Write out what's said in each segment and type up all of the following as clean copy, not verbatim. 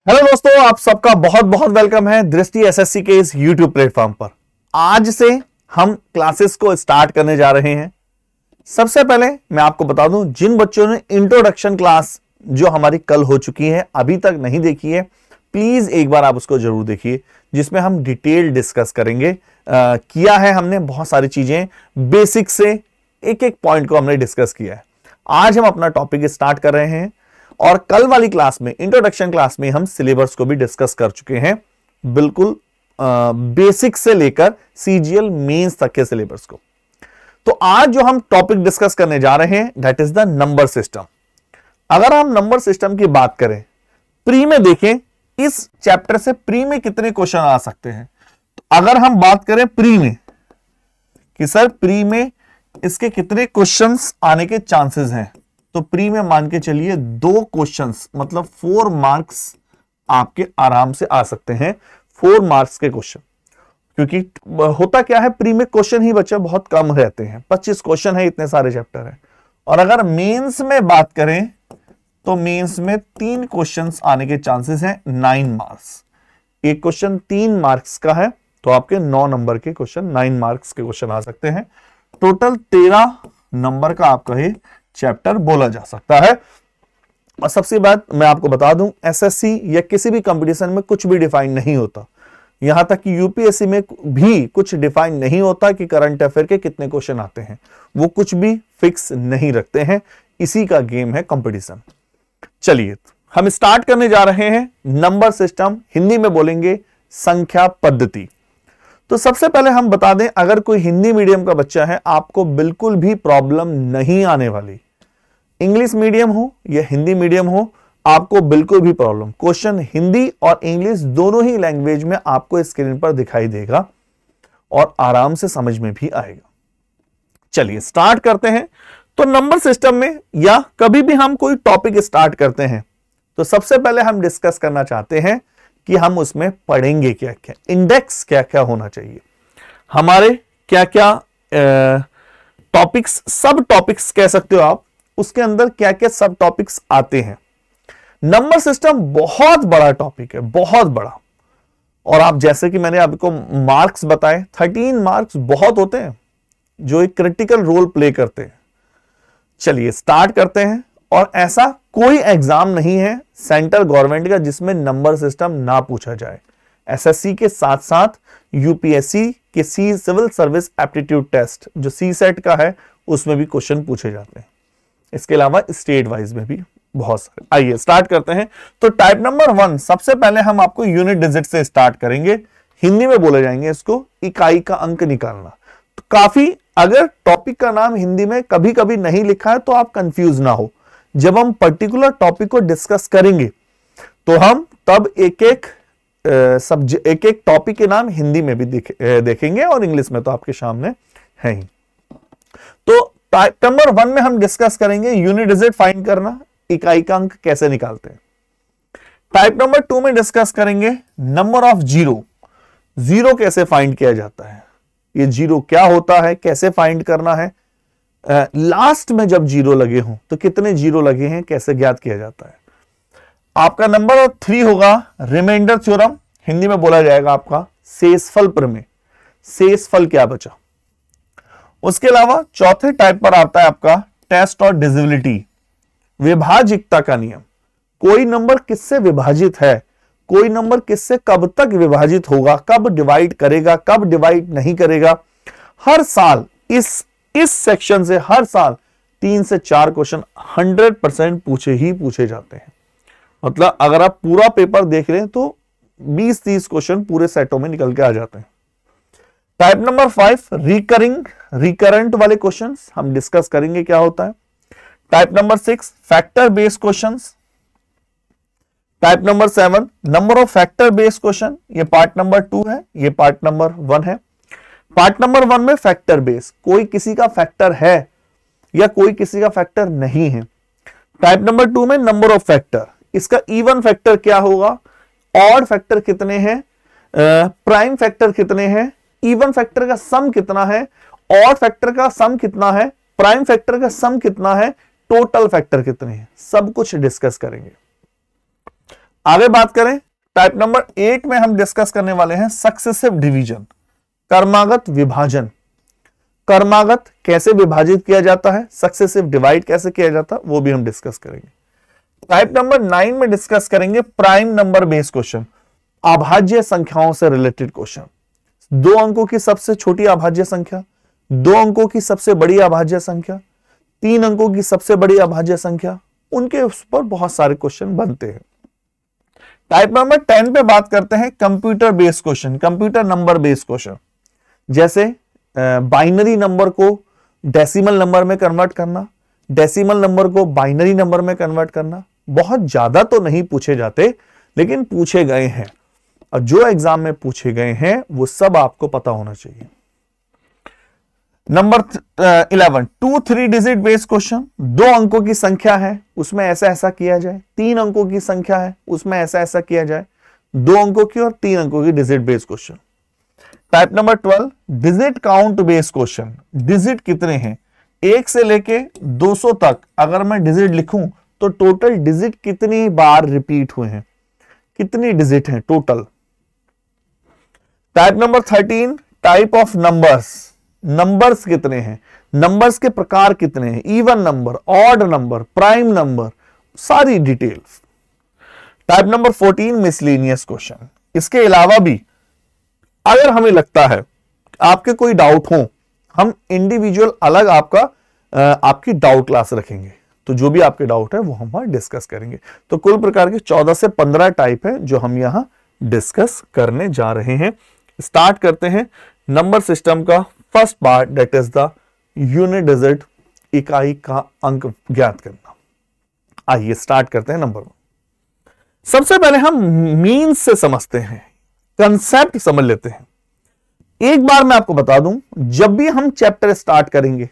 Hello दोस्तों, आप सबका बहुत बहुत वेलकम है दृष्टि एसएससी के इस यूट्यूब प्लेटफॉर्म पर। आज से हम क्लासेस को स्टार्ट करने जा रहे हैं। सबसे पहले मैं आपको बता दूं, जिन बच्चों ने इंट्रोडक्शन क्लास जो हमारी कल हो चुकी है अभी तक नहीं देखी है, प्लीज एक बार आप उसको जरूर देखिए, जिसमें हम डिटेल डिस्कस करेंगे। किया है हमने बहुत सारी चीजें, बेसिक से एक एक पॉइंट को हमने डिस्कस किया है। आज हम अपना टॉपिक स्टार्ट कर रहे हैं और कल वाली क्लास में, इंट्रोडक्शन क्लास में, हम सिलेबस को भी डिस्कस कर चुके हैं, बिल्कुल बेसिक से लेकर सीजीएल मेंस तक के सिलेबस को। तो आज जो हम टॉपिक डिस्कस करने जा रहे हैं that is the number system. अगर हम नंबर सिस्टम की बात करें, प्री में देखें, इस चैप्टर से प्री में कितने क्वेश्चन आ सकते हैं। तो अगर हम बात करें प्री में कि सर प्री में इसके कितने क्वेश्चंस आने के चांसेस हैं, तो प्री में मान के चलिए 2 क्वेश्चंस, मतलब 4 मार्क्स आपके आराम से आ सकते हैं। 4 मार्क्स के क्वेश्चन, क्योंकि होता क्या है, प्री में क्वेश्चन ही बच्चे बहुत कम रहते हैं, 25 क्वेश्चन है, इतने सारे चैप्टर है। और अगर मेंस में बात करें तो मेंस में 3 क्वेश्चंस आने के चांसेस हैं, 9 मार्क्स। एक क्वेश्चन 3 मार्क्स का है तो आपके 9 नंबर के क्वेश्चन, 9 मार्क्स के क्वेश्चन आ सकते हैं। टोटल 13 नंबर का आपका ये चैप्टर बोला जा सकता है। और सबसे बात मैं आपको बता दूं, एसएससी या किसी भी कंपटीशन में कुछ भी डिफाइन नहीं होता, यहां तक कि यूपीएससी में भी कुछ डिफाइन नहीं होता कि करंट अफेयर के कितने क्वेश्चन आते हैं, वो कुछ भी फिक्स नहीं रखते हैं। इसी का गेम है कंपटीशन। चलिए हम स्टार्ट करने जा रहे हैं नंबर सिस्टम, हिंदी में बोलेंगे संख्या पद्धति। तो सबसे पहले हम बता दें, अगर कोई हिंदी मीडियम का बच्चा है, आपको बिल्कुल भी प्रॉब्लम नहीं आने वाली। इंग्लिश मीडियम हो या हिंदी मीडियम हो, आपको बिल्कुल भी प्रॉब्लम, क्वेश्चन हिंदी और इंग्लिश दोनों ही लैंग्वेज में आपको स्क्रीन पर दिखाई देगा और आराम से समझ में भी आएगा। चलिए स्टार्ट करते हैं। तो नंबर सिस्टम में या कभी भी हम कोई टॉपिक स्टार्ट करते हैं तो सबसे पहले हम डिस्कस करना चाहते हैं कि हम उसमें पढ़ेंगे क्या क्या, इंडेक्स क्या क्या होना चाहिए, हमारे क्या क्या टॉपिक्स, सब टॉपिक्स कह सकते हो आप, उसके अंदर क्या क्या सब टॉपिक्स आते हैं। नंबर सिस्टम बहुत बड़ा टॉपिक है, बहुत बड़ा। और आप जैसे कि मैंने आपको मार्क्स बताए, 13 मार्क्स बहुत होते हैं जो एक क्रिटिकल रोल प्ले करते हैं। चलिए स्टार्ट करते हैं। और ऐसा कोई एग्जाम नहीं है सेंट्रल गवर्नमेंट का जिसमें नंबर सिस्टम ना पूछा जाए। एसएससी के साथ साथ यूपीएससी के सिविल सर्विस एप्टीट्यूड टेस्ट जो सीसेट का है, उसमें भी क्वेश्चन पूछे जाते हैं। इसके अलावा स्टेट वाइज में भी बहुत सारे। आइए स्टार्ट करते हैं। तो टाइप नंबर 1, सबसे पहले हम आपको यूनिट डिजिट से स्टार्ट करेंगे। हिंदी में बोले जाएंगे इसको इकाई का अंक निकालना। तो काफी, अगर टॉपिक का नाम हिंदी में कभी कभी नहीं लिखा है तो आप कंफ्यूज ना हो, जब हम पर्टिकुलर टॉपिक को डिस्कस करेंगे तो हम तब एक एक टॉपिक के नाम हिंदी में भी देखेंगे और इंग्लिश में तो आपके सामने है ही। तो टाइप नंबर 1 में हम डिस्कस करेंगे यूनिट डिजिट फाइंड करना, इकाई का अंक कैसे निकालते हैं। टाइप नंबर 2 में डिस्कस करेंगे नंबर ऑफ जीरो, जीरो कैसे फाइंड किया जाता है, ये जीरो क्या होता है, कैसे फाइंड करना है, लास्ट में जब जीरो लगे हों तो कितने जीरो लगे हैं, कैसे ज्ञात किया जाता है। आपका नंबर 3 होगा रिमाइंडर थ्योरम, हिंदी में बोला जाएगा आपका शेषफल प्रमेय, शेषफल क्या बचा। उसके अलावा चौथे टाइप पर आता है आपका टेस्ट और डिविजिबिलिटी, विभाजिकता का नियम। कोई नंबर किससे विभाजित है, कोई नंबर किससे कब तक विभाजित होगा, कब डिवाइड करेगा, कब डिवाइड नहीं करेगा। हर साल इस सेक्शन से हर साल 3 से 4 क्वेश्चन 100% पूछे ही पूछे जाते हैं। मतलब अगर आप पूरा पेपर देख रहे हैं तो 20-30 क्वेश्चन पूरे सेटों में निकल के आ जाते हैं। टाइप नंबर 5 रिकरेंट वाले क्वेश्चंस हम डिस्कस करेंगे क्या होता है। Type number 6 factor based questions. Type number 7 number of factor based question, ये पार्ट नंबर 2 है, ये पार्ट नंबर 1 है। पार्ट नंबर 1 में फैक्टर बेस, कोई किसी का फैक्टर है या कोई किसी का फैक्टर नहीं है। टाइप नंबर 2 में नंबर ऑफ फैक्टर, इसका इवन फैक्टर क्या होगा, ऑड फैक्टर कितने हैं, प्राइम फैक्टर कितने हैं, इवन फैक्टर का सम कितना है, ऑड फैक्टर का सम कितना है, प्राइम फैक्टर का सम कितना है, टोटल फैक्टर कितने हैं, सब कुछ डिस्कस करेंगे। आगे बात करें टाइप नंबर 8 में हम डिस्कस करने वाले हैं सक्सेसिव डिवीजन, क्रमागत विभाजन। क्रमागत कैसे विभाजित किया जाता है, सक्सेसिव डिवाइड कैसे किया जाता है, वो भी हम डिस्कस करेंगे। टाइप नंबर 9 में डिस्कस करेंगे प्राइम नंबर बेस्ड क्वेश्चन, अभाज्य संख्याओं से रिलेटेड क्वेश्चन। 2 अंकों की सबसे छोटी अभाज्य संख्या, 2 अंकों की सबसे बड़ी अभाज्य संख्या, 3 अंकों की सबसे बड़ी अभाज्य संख्या, उनके उस पर बहुत सारे क्वेश्चन बनते हैं। टाइप नंबर 10 पे बात करते हैं computer based question, computer number based question, जैसे बाइनरी नंबर को डेसिमल नंबर में कन्वर्ट करना, डेसिमल नंबर को बाइनरी नंबर में कन्वर्ट करना। बहुत ज्यादा तो नहीं पूछे जाते, लेकिन पूछे गए हैं, और जो एग्जाम में पूछे गए हैं वो सब आपको पता होना चाहिए। नंबर 11 2-3 डिजिट बेस्ड क्वेश्चन, 2 अंकों की संख्या है उसमें ऐसा ऐसा किया जाए, 3 अंकों की संख्या है उसमें ऐसा ऐसा किया जाए, 2 अंकों की और 3 अंकों की digit based question. Type number 12 digit count based question, digit कितने हैं, 1 से लेके 200 तक अगर मैं डिजिट लिखूं तो टोटल डिजिट कितनी बार रिपीट हुए हैं, कितनी डिजिट हैं total. Type number 13 type of numbers, numbers कितने हैं, नंबर्स के प्रकार कितने हैं, even number, odd number, prime number, सारी details. Type number 14 miscellaneous question. इसके अलावा भी अगर हमें लगता है आपके कोई डाउट हो, हम इंडिविजुअल अलग आपकी डाउट क्लास रखेंगे, तो जो भी आपके डाउट है वो हम वहां डिस्कस करेंगे। तो कुल प्रकार के 14 से 15 टाइप है जो हम यहां डिस्कस करने जा रहे हैं। स्टार्ट करते हैं नंबर सिस्टम का first part, that is the unit digit, इकाई का अंक ज्ञात करना। आइए स्टार्ट करते हैं नंबर 1। सबसे पहले हम मीन्स से समझते हैं, कंसेप्ट समझ लेते हैं। एक बार मैं आपको बता दूं, जब भी हम चैप्टर स्टार्ट करेंगे,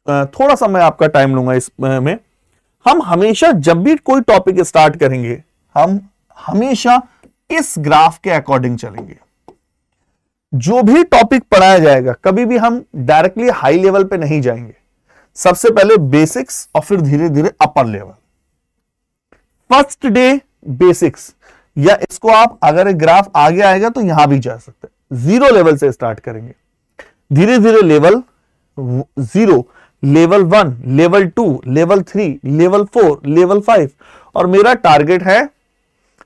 थोड़ा सा मैं आपका टाइम लूंगा इसमें, हम हमेशा जब भी कोई टॉपिक स्टार्ट करेंगे, हम हमेशा इस ग्राफ के अकॉर्डिंग चलेंगे। जो भी टॉपिक पढ़ाया जाएगा, कभी भी हम डायरेक्टली हाई लेवल पे नहीं जाएंगे, सबसे पहले बेसिक्स और फिर धीरे धीरे upper level. First day basics, या इसको आप अगर एक ग्राफ आगे आएगा तो यहां भी जा सकते हैं, 0 लेवल से स्टार्ट करेंगे, धीरे धीरे level 0, level 1, level 2, level 3, level 4, level 5, और मेरा टारगेट है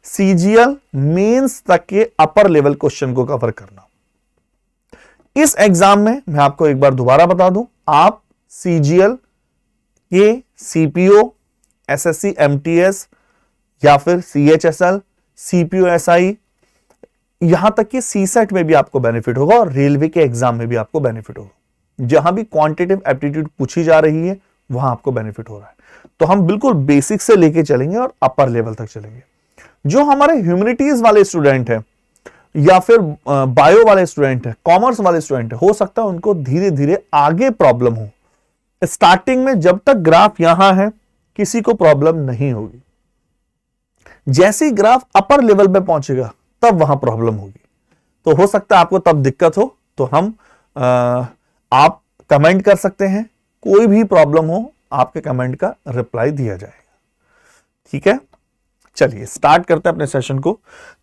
सीजीएल मेंस तक के अपर लेवल क्वेश्चन को कवर करना। इस एग्जाम में मैं आपको एक बार दोबारा बता दूं, आप सीजीएल के सीपीओ, एसएससी एमटीएस या फिर सीएचएसएल, सीपीओ एसआई, यहां तक कि सीसेट में भी आपको बेनिफिट होगा और रेलवे के एग्जाम में भी आपको बेनिफिट होगा। जहां भी क्वांटिटेटिव एप्टीट्यूड पूछी जा रही है वहां आपको बेनिफिट हो रहा है। तो हम बिल्कुल बेसिक से लेके चलेंगे और अपर लेवल तक चलेंगे। जो हमारे ह्यूमैनिटीज वाले स्टूडेंट हैं या फिर बायो वाले स्टूडेंट है, कॉमर्स वाले स्टूडेंट है, हो सकता है उनको धीरे धीरे आगे प्रॉब्लम हो। स्टार्टिंग में जब तक ग्राफ यहां है किसी को प्रॉब्लम नहीं होगी, जैसे ही ग्राफ अपर लेवल पे पहुंचेगा तब वहां प्रॉब्लम होगी। तो हो सकता है आपको तब दिक्कत हो, तो आप कमेंट कर सकते हैं, कोई भी प्रॉब्लम हो आपके कमेंट का रिप्लाई दिया जाएगा। ठीक है, चलिए स्टार्ट करते हैं अपने सेशन को।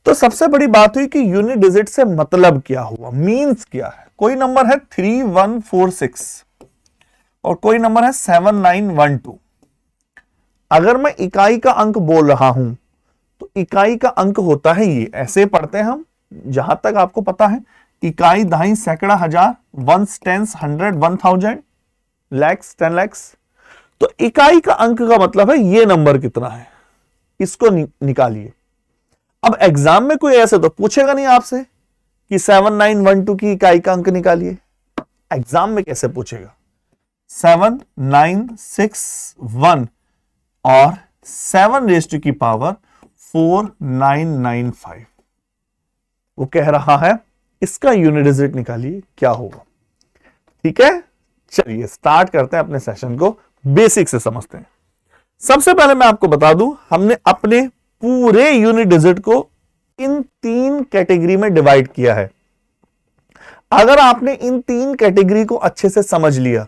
तो सबसे बड़ी बात हुई कि यूनिट डिजिट से मतलब क्या हुआ, मींस क्या है। कोई नंबर है 3146 और कोई नंबर है 7912। अगर मैं इकाई का अंक बोल रहा हूं तो इकाई का अंक होता है ये, ऐसे पढ़ते हैं हम, जहां तक आपको पता है, इकाई, दहाई, सैकड़ा, हजार, वंस, टेंस, 100, 1000, लैक्स, 10 लैक्स। तो इकाई का अंक का मतलब है ये नंबर कितना है, इसको निकालिए। अब एग्जाम में कोई ऐसे तो पूछेगा नहीं आपसे कि 7912 की इकाई का अंक निकालिए। एग्जाम में कैसे पूछेगा, 7961 और 7 रेज़ टू की पावर 4995। वो कह रहा है इसका यूनिट डिजिट निकालिए, क्या होगा। ठीक है, चलिए स्टार्ट करते हैं अपने सेशन को, बेसिक से समझते हैं। सबसे पहले मैं आपको बता दूं, हमने अपने पूरे यूनिट डिजिट को इन 3 कैटेगरी में डिवाइड किया है। अगर आपने इन 3 कैटेगरी को अच्छे से समझ लिया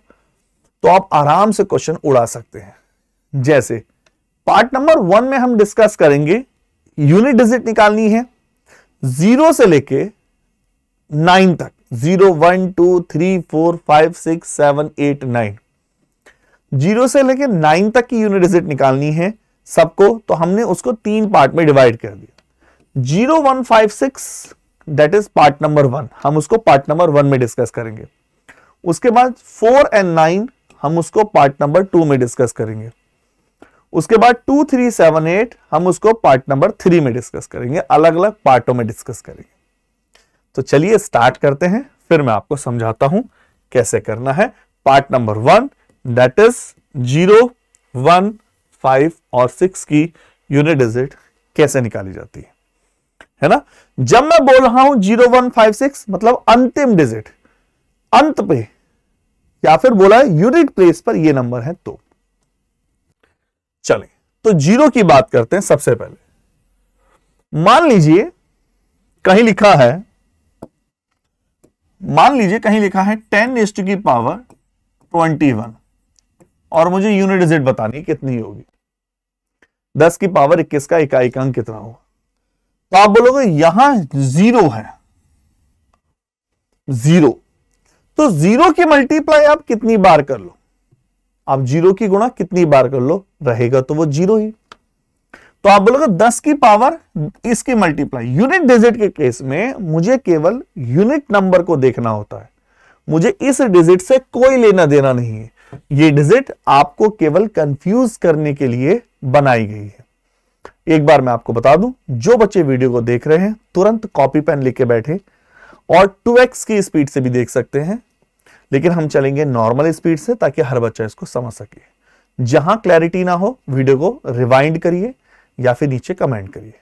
तो आप आराम से क्वेश्चन उड़ा सकते हैं। जैसे पार्ट नंबर 1 में हम डिस्कस करेंगे यूनिट डिजिट निकालनी है 0 से लेके 9 तक, 0 1 2 3 4 5 6 7 8 9, 0 से लेके 9 तक की यूनिट डिजिट निकालनी है सबको, तो हमने उसको 3 पार्ट में डिवाइड कर दिया। 0 1 5 6 दैट इज पार्ट नंबर 1, हम उसको पार्ट नंबर 1 में डिस्कस करेंगे। उसके बाद 4 एंड 9 हम उसको पार्ट नंबर 2 में डिस्कस करेंगे। उसके बाद 2 3 7 8 हम उसको पार्ट नंबर 3 में डिस्कस करेंगे, अलग अलग पार्टों में डिस्कस करेंगे। तो चलिए स्टार्ट करते हैं, फिर मैं आपको समझाता हूं कैसे करना है। पार्ट नंबर 1 दैट इज 0 1 5 और 6 की यूनिट डिजिट कैसे निकाली जाती है ना। जब मैं बोल रहा हूं 0 1 5 6 मतलब अंतिम डिजिट, अंत पे, या फिर बोला है यूनिट प्लेस पर ये नंबर है। तो चलें तो 0 की बात करते हैं। सबसे पहले मान लीजिए कहीं लिखा है, 10 रेज़्ड टू की पावर 21 और मुझे यूनिट डिजिट बतानी कितनी होगी। 10 की पावर 21 का इकाई अंक कितना होगा। तो आप बोलोगे यहां 0 है, 0, तो 0 की मल्टीप्लाई आप कितनी बार कर लो, आप 0 की गुणा कितनी बार कर लो, रहेगा तो वो 0 ही। तो आप बोलोगे 10 की पावर इसकी मल्टीप्लाई। यूनिट डिजिट के केस में मुझे केवल यूनिट नंबर को देखना होता है, मुझे इस डिजिट से कोई लेना देना नहीं है। ये डिजिट आपको केवल कंफ्यूज करने के लिए बनाई गई है। एक बार मैं आपको बता दूं, जो बच्चे वीडियो को देख रहे हैं तुरंत कॉपी पेन लेके बैठे और 2x की स्पीड से भी देख सकते हैं, लेकिन हम चलेंगे नॉर्मल स्पीड से ताकि हर बच्चा इसको समझ सके। जहां क्लैरिटी ना हो वीडियो को रिवाइंड करिए या फिर नीचे कमेंट करिए।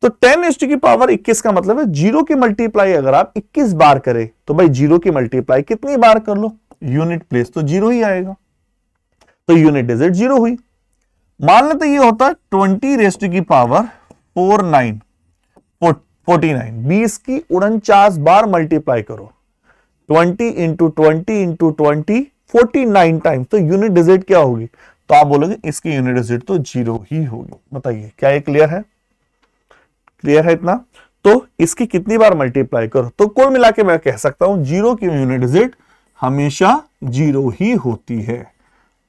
तो 10 की पावर 21 का मतलब है 0 की मल्टीप्लाई अगर आप 21 बार करें तो भाई 0 की मल्टीप्लाई कितनी बार कर लो, यूनिट प्लेस तो 0 ही आएगा, तो यूनिट डिजिट 0 हुई। मान लेते ये होता है 20 की पावर 49 20 की 49 बार मल्टीप्लाई करो, 20 इंटू 20 इंटू 20 49 टाइम्स, तो यूनिट डिजिट क्या होगी। तो आप बोलोगे इसकी यूनिट डिजिट तो 0 ही होगी। बताइए क्या ये क्लियर है, क्लियर है इतना। तो इसकी कितनी बार मल्टीप्लाई करो, तो कुल मिला के मैं कह सकता हूं 0 की यूनिट डिजिट हमेशा 0 ही होती है।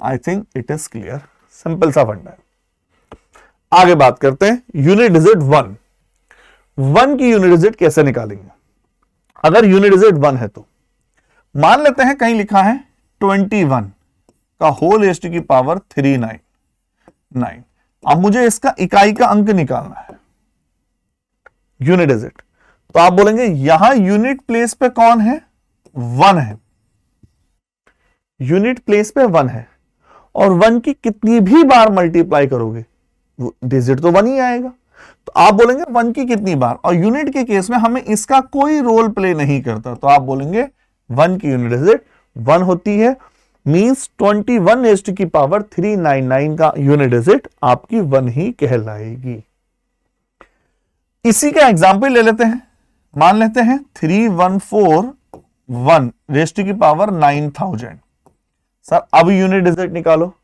I think it is clear, simple सा फंडा है। आगे बात करते हैं यूनिट डिजिट 1 की यूनिट डिजिट कैसे निकालेंगे। अगर यूनिट डिजिट 1 है तो मान लेते हैं कहीं लिखा है 21 का होल रेज़्ड की पावर 399। अब मुझे इसका इकाई का अंक निकालना है, यूनिट डिजिट। तो आप बोलेंगे यहां यूनिट प्लेस पे कौन है, 1 है, यूनिट प्लेस पे 1 है, और 1 की कितनी भी बार मल्टीप्लाई करोगे डिजिट तो 1 ही आएगा। तो आप बोलेंगे 1 की कितनी बार, और यूनिट के केस में हमें इसका कोई रोल प्ले नहीं करता, तो आप बोलेंगे 1 की यूनिट डिजिट 1 होती है। मींस 21 रेज़्ड की पावर 399 का यूनिट डिजिट आपकी 1 ही कहलाएगी। इसी का एग्जांपल ले लेते हैं, मान लेते हैं 3141 रेज़्ड की पावर 9000। सर अब यूनिट डिजिट निकालो,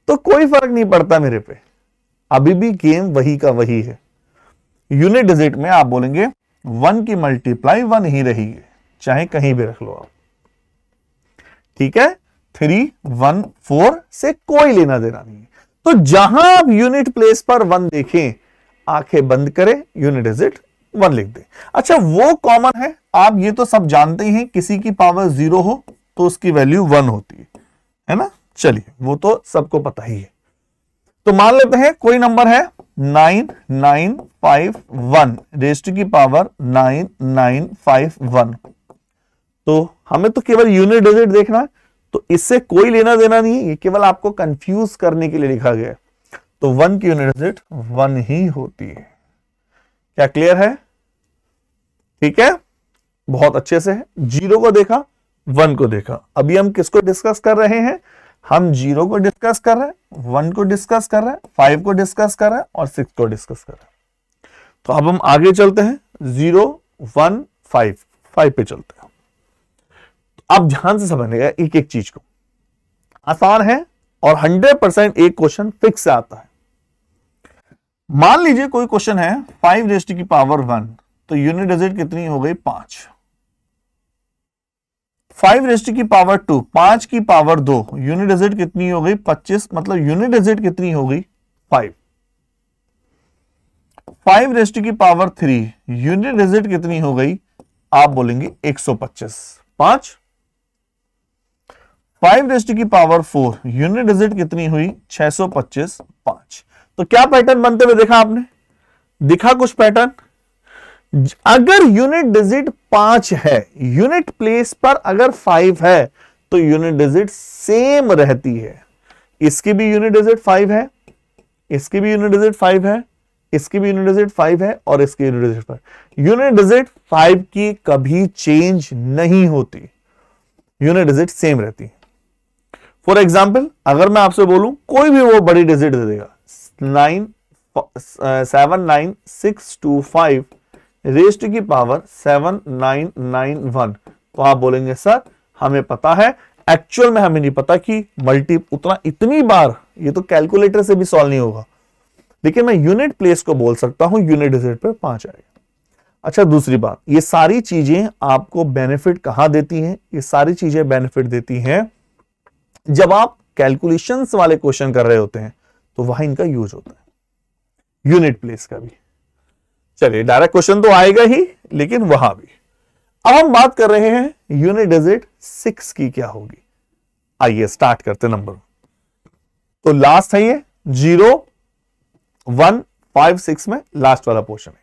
तो कोई फर्क नहीं पड़ता मेरे पे, अभी भी गेम वही का वही है। यूनिट डिजिट में आप बोलेंगे 1 की मल्टीप्लाई 1 ही रहेगी, चाहे कहीं भी रख लो आप, ठीक है। 314 से कोई लेना देना नहीं है। तो जहां आप यूनिट प्लेस पर 1 देखें, आंखें बंद करें, यूनिट डिजिट 1 लिख दें। अच्छा वो कॉमन है, आप ये तो सब जानते ही हैं, किसी की पावर 0 हो तो उसकी वैल्यू 1 होती है ना। चलिए वो तो सबको पता ही है। तो मान लेते हैं कोई नंबर है 9951 रेज़्ड की पावर 9951। तो हमें तो केवल यूनिट डिजिट देखना है, तो इससे कोई लेना देना नहीं है, ये केवल आपको कंफ्यूज करने के लिए लिखा गया है। तो 1 की यूनिट डिजिट 1 ही होती है। क्या क्लियर है, ठीक है, बहुत अच्छे से है। 0 को देखा, 1 को देखा। अभी हम किसको डिस्कस कर रहे हैं, हम 0 को डिस्कस कर रहे हैं, 1 को डिस्कस कर रहे हैं, 5 को डिस्कस कर रहे हैं और 6 को डिस्कस कर रहे हैं। तो अब हम आगे चलते हैं 0 1 5 पे चलते हैं। आप ध्यान से समझिएगा एक एक चीज को, आसान है और 100% एक क्वेश्चन फिक्स आता है। मान लीजिए कोई क्वेश्चन है 5 रेज़ टू की पावर 1, तो यूनिट डिजिट कितनी हो गई 5। 5 रेज़ टू की पावर 2, 5 की पावर 2, यूनिट डिजिट कितनी हो गई 25, मतलब यूनिट डिजिट कितनी हो गई 5। 5 रेज़ टू की पावर 3, यूनिट डिजिट कितनी हो गई, आप बोलेंगे 125। 5 रेज़ टू की पावर 4, यूनिट डिजिट कितनी हुई 625। 5। तो क्या पैटर्न बनते हुए देखा आपने, दिखा कुछ पैटर्न। अगर यूनिट डिजिट 5 है, यूनिट प्लेस पर अगर 5 है, तो यूनिट डिजिट सेम रहती है। इसकी भी यूनिट डिजिट 5 है, इसकी भी यूनिट डिजिट 5 है, इसकी भी यूनिट डिजिट 5 है, और इसकी यूनिट डिजिट 5। यूनिट डिजिट 5 की कभी चेंज नहीं होती, यूनिट डिजिट सेम रहती है। फॉर एग्जाम्पल, अगर मैं आपसे बोलूं कोई भी वो बड़ी डिजिट दे देगा 79625 रेज़ टू की पावर 7991, तो आप बोलेंगे सर हमें पता है, एक्चुअल में हमें नहीं पता कि मल्टी इतनी बार ये तो कैलकुलेटर से भी सॉल्व नहीं होगा, लेकिन मैं यूनिट प्लेस को बोल सकता हूं, यूनिट डिजिट पे 5 आएगा। अच्छा, दूसरी बात, ये सारी चीजें आपको बेनिफिट कहां देती हैं, ये सारी चीजें बेनिफिट देती हैं जब आप कैलकुलेशंस वाले क्वेश्चन कर रहे होते हैं, तो वहां इनका यूज होता है, यूनिट प्लेस का भी। चलिए, डायरेक्ट क्वेश्चन तो आएगा ही, लेकिन वहां भी। अब हम बात कर रहे हैं यूनिट डिजिट 6 की क्या होगी। आइए स्टार्ट करते नंबर। तो लास्ट है ये 0 1 5 6 में लास्ट वाला पोर्शन है।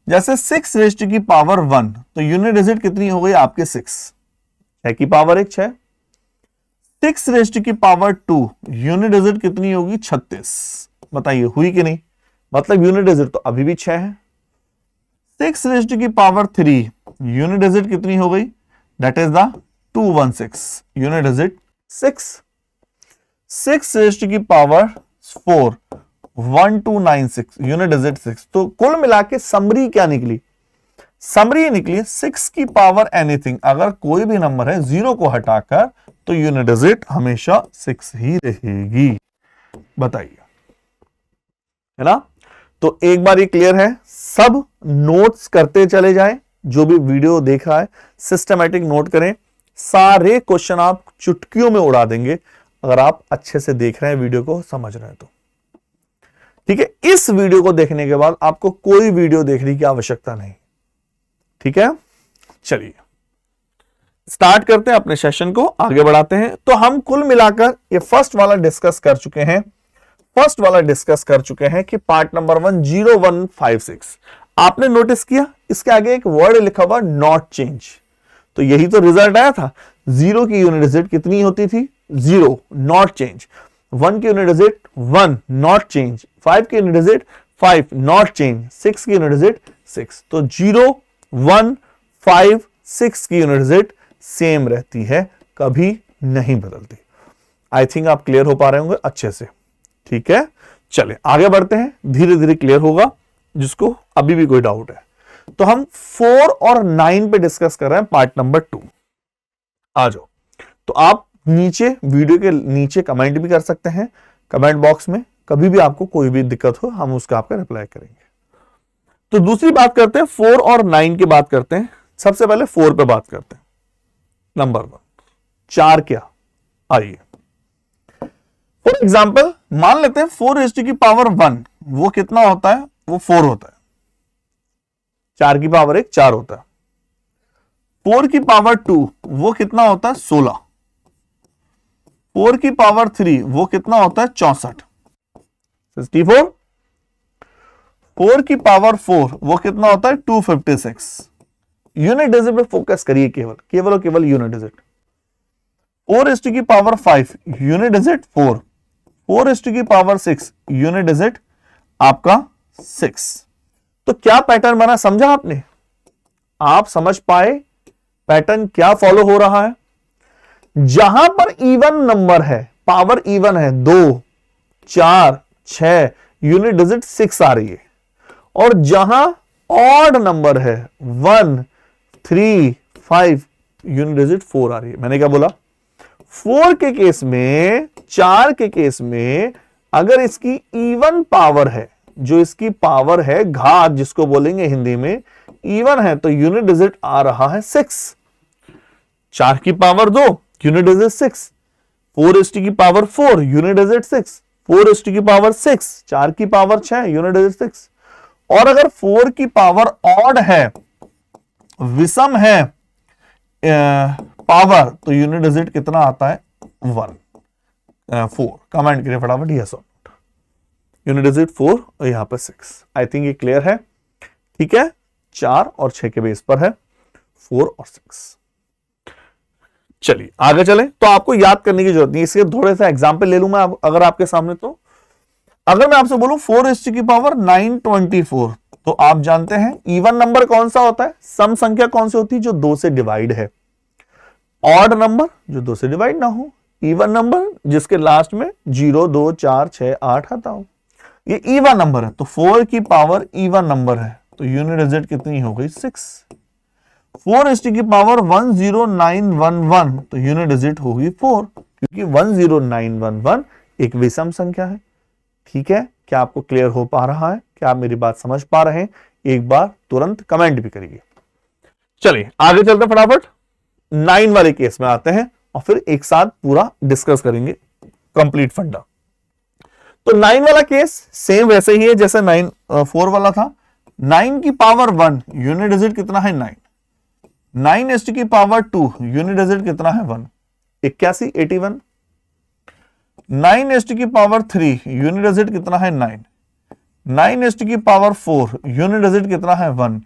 जैसे 6 रेज़ टू की पावर 1, तो यूनिट डिजिट कितनी हो गई आपके 6 की पावर 1 6। 6 रेज़ टू की पावर 2, यूनिट डिजिट कितनी होगी 36। बताइए हुई कि नहीं, मतलब यूनिट डिजिट तो अभी भी 6 है। 6 रेज़ टू की पावर 3, यूनिट डिजिट कितनी हो गई, that is the 216, unit digit 6। 6 raise to की पावर 4, 1296, यूनिट डिजिट 6। तो कुल मिला के समरी क्या निकली, समरी निकली 6 की पावर एनीथिंग, अगर कोई भी नंबर है 0 को हटाकर, तो यूनिट डिजिट हमेशा 6 ही रहेगी। बताइए, है ना। तो एक बार ये क्लियर है, सब नोट्स करते चले जाएं, जो भी वीडियो देख रहा है सिस्टमैटिक नोट करें, सारे क्वेश्चन आप चुटकियों में उड़ा देंगे अगर आप अच्छे से देख रहे हैं, वीडियो को समझ रहे हैं तो। ठीक है, इस वीडियो को देखने के बाद आपको कोई वीडियो देखने की आवश्यकता नहीं। ठीक है, चलिए स्टार्ट करते हैं अपने सेशन को, आगे बढ़ाते हैं। तो हम कुल मिलाकर ये फर्स्ट वाला डिस्कस कर चुके हैं, कि पार्ट नंबर 1 0156। आपने नोटिस किया इसके आगे एक वर्ड लिखा हुआ नॉट चेंज, तो यही तो रिजल्ट आया था। 0 की यूनिट डिजिट कितनी होती थी 0, नॉट चेंज। 1 की यूनिट डिजिट 1, नॉट चेंज। 5 की यूनिट डिजिट 5, नॉट चेंज। 6 की यूनिट डिजिट 6। तो 0 1 5 6 की यूनिट डिजिट सेम रहती है, कभी नहीं बदलती। आई थिंक आप क्लियर हो पा रहे होंगे अच्छे से। ठीक है, चले आगे बढ़ते हैं, धीरे धीरे क्लियर होगा जिसको अभी भी कोई डाउट है। तो हम 4 और 9 पे डिस्कस कर रहे हैं, पार्ट नंबर 2। आ जाओ। तो आप नीचे वीडियो के नीचे कमेंट भी कर सकते हैं, कमेंट बॉक्स में कभी भी आपको कोई भी दिक्कत हो हम उसका आपका रिप्लाई करेंगे। तो दूसरी बात करते हैं, 4 और 9 की बात करते हैं। सबसे पहले 4 पे बात करते हैं। नंबर 1 4 क्या, आइए फॉर एग्जाम्पल मान लेते हैं 4 रेज़ टू की पावर 1, वो कितना होता है, वो 4 होता है। 4 की पावर 1 4 होता है। 4 की पावर 2 वो कितना होता है 16। 4 की पावर 3 वो कितना होता है 64, 64। 4 की पावर 4 वो कितना होता है 256। यूनिट डिजिट पे फोकस करिए, केवल और केवल यूनिट डिजिट। 4 रेज़ टू की power 5 unit digit 4। 4 raise to की पावर 6 यूनिट डिजिट आपका 6। तो क्या पैटर्न बना, समझा आपने? आप समझ पाए पैटर्न क्या फॉलो हो रहा है? जहां पर इवन नंबर है, पावर इवन है 2 4 6, यूनिट डिजिट 6 आ रही है। और जहां ऑड नंबर है 1 3 5, यूनिट डिजिट 4 आ रही है। मैंने क्या बोला? 4 के केस में, 4 के केस में अगर इसकी इवन पावर है, जो इसकी पावर है घात जिसको बोलेंगे हिंदी में, इवन है, तो यूनिट डिजिट आ रहा है 6। 4 की पावर 2 यूनिट डिजिट 6, 4 की पावर 4 यूनिट डिजिट 6, 4 की पावर 6, 4 की पावर 6 यूनिट डिजिट 6। और अगर 4 की पावर ऑड है, विषम है पावर, तो यूनिट डिजिट कितना आता है 1, 4। कमेंट करिए फटाफट यस और नोट। यूनिट डिजिट 4 और यहां पर 6। आई थिंक ये क्लियर है, ठीक है। 4 और 6 के बेस पर है 4 और 6। चलिए आगे चलें। तो आपको याद करने की जरूरत नहीं, इसके थोड़े सा एग्जाम्पल ले लूं मैं अगर आपके सामने। तो अगर मैं आपसे बोलूं 4 की पावर 924, तो आप जानते हैं इवन नंबर कौन सा होता है, सम संख्या कौन सी होती है, जो 2 से डिवाइड है। ऑड नंबर जो 2 से डिवाइड ना हो, इवन नंबर जिसके लास्ट में 0, 2, 4, 6, 8 आता हो, ये इवन नंबर है। तो 4 की पावर इवन नंबर है, तो यूनिट डिजिट कितनी हो गई 6। 4 की पावर 10911, तो यूनिट डिजिट होगी 4, क्योंकि 10911 एक विषम संख्या है। ठीक है, क्या आपको क्लियर हो पा रहा है? क्या आप मेरी बात समझ पा रहे हैं? एक बार तुरंत कमेंट भी करिए। चलिए आगे चलते फटाफट 9 वाले केस में आते हैं और फिर एक साथ पूरा डिस्कस करेंगे कंप्लीट फंडा। तो 9 वाला केस सेम वैसे ही है जैसे 4 वाला था। 9 की पावर 1 यूनिट डिजिट कितना है 9। 9 की पावर 2 यूनिट डिजिट कितना है 1, 81, 81। 9 की पावर 3 यूनिट डिजिट कितना है 9। 9 की पावर 4 यूनिट डिजिट कितना है 1।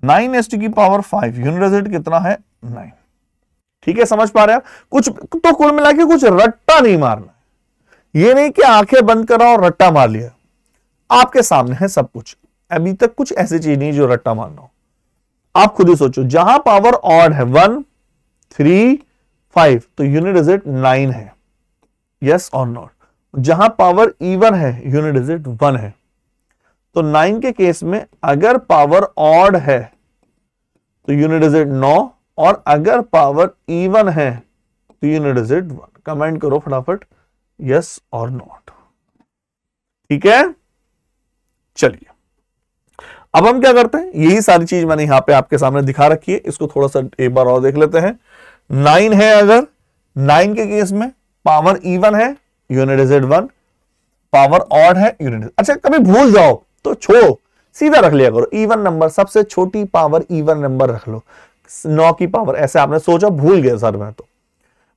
9 की पावर 5 यूनिट डिजिट कितना है 9। ठीक है, समझ पा रहे हैं? कुछ तो कुल मिला के कुछ रट्टा नहीं मारना, ये नहीं कि आंखें बंद करा और रट्टा मार लिया। आपके सामने है सब कुछ, अभी तक कुछ ऐसी चीज नहीं जो रट्टा मारना हो। आप खुद ही सोचो, जहां पावर ऑड है 1, 3, 5, तो यूनिट डिजिट 9 है, यस और नॉट। जहां पावर इवन है यूनिट डिजिट 1 है। तो 9 के केस में अगर पावर ऑड है तो यूनिट डिजिट 9, और अगर पावर इवन है तो यूनिट डिजिट 1। कमेंट करो फटाफट यस और नॉट। ठीक है, चलिए अब हम क्या करते हैं, यही सारी चीज मैंने यहां पे आपके सामने दिखा रखी है, इसको थोड़ा सा एक बार और देख लेते हैं। 9 है, अगर 9 के केस में पावर इवन है यूनिट डिजिट 1, पावर ऑड है यूनिट। अच्छा, कभी भूल जाओ तो छोड़ो, सीधा रख लिया करो इवन नंबर, सबसे छोटी पावर इवन नंबर रख लो। 9 की पावर, ऐसे आपने सोचा भूल गया सर मैं, तो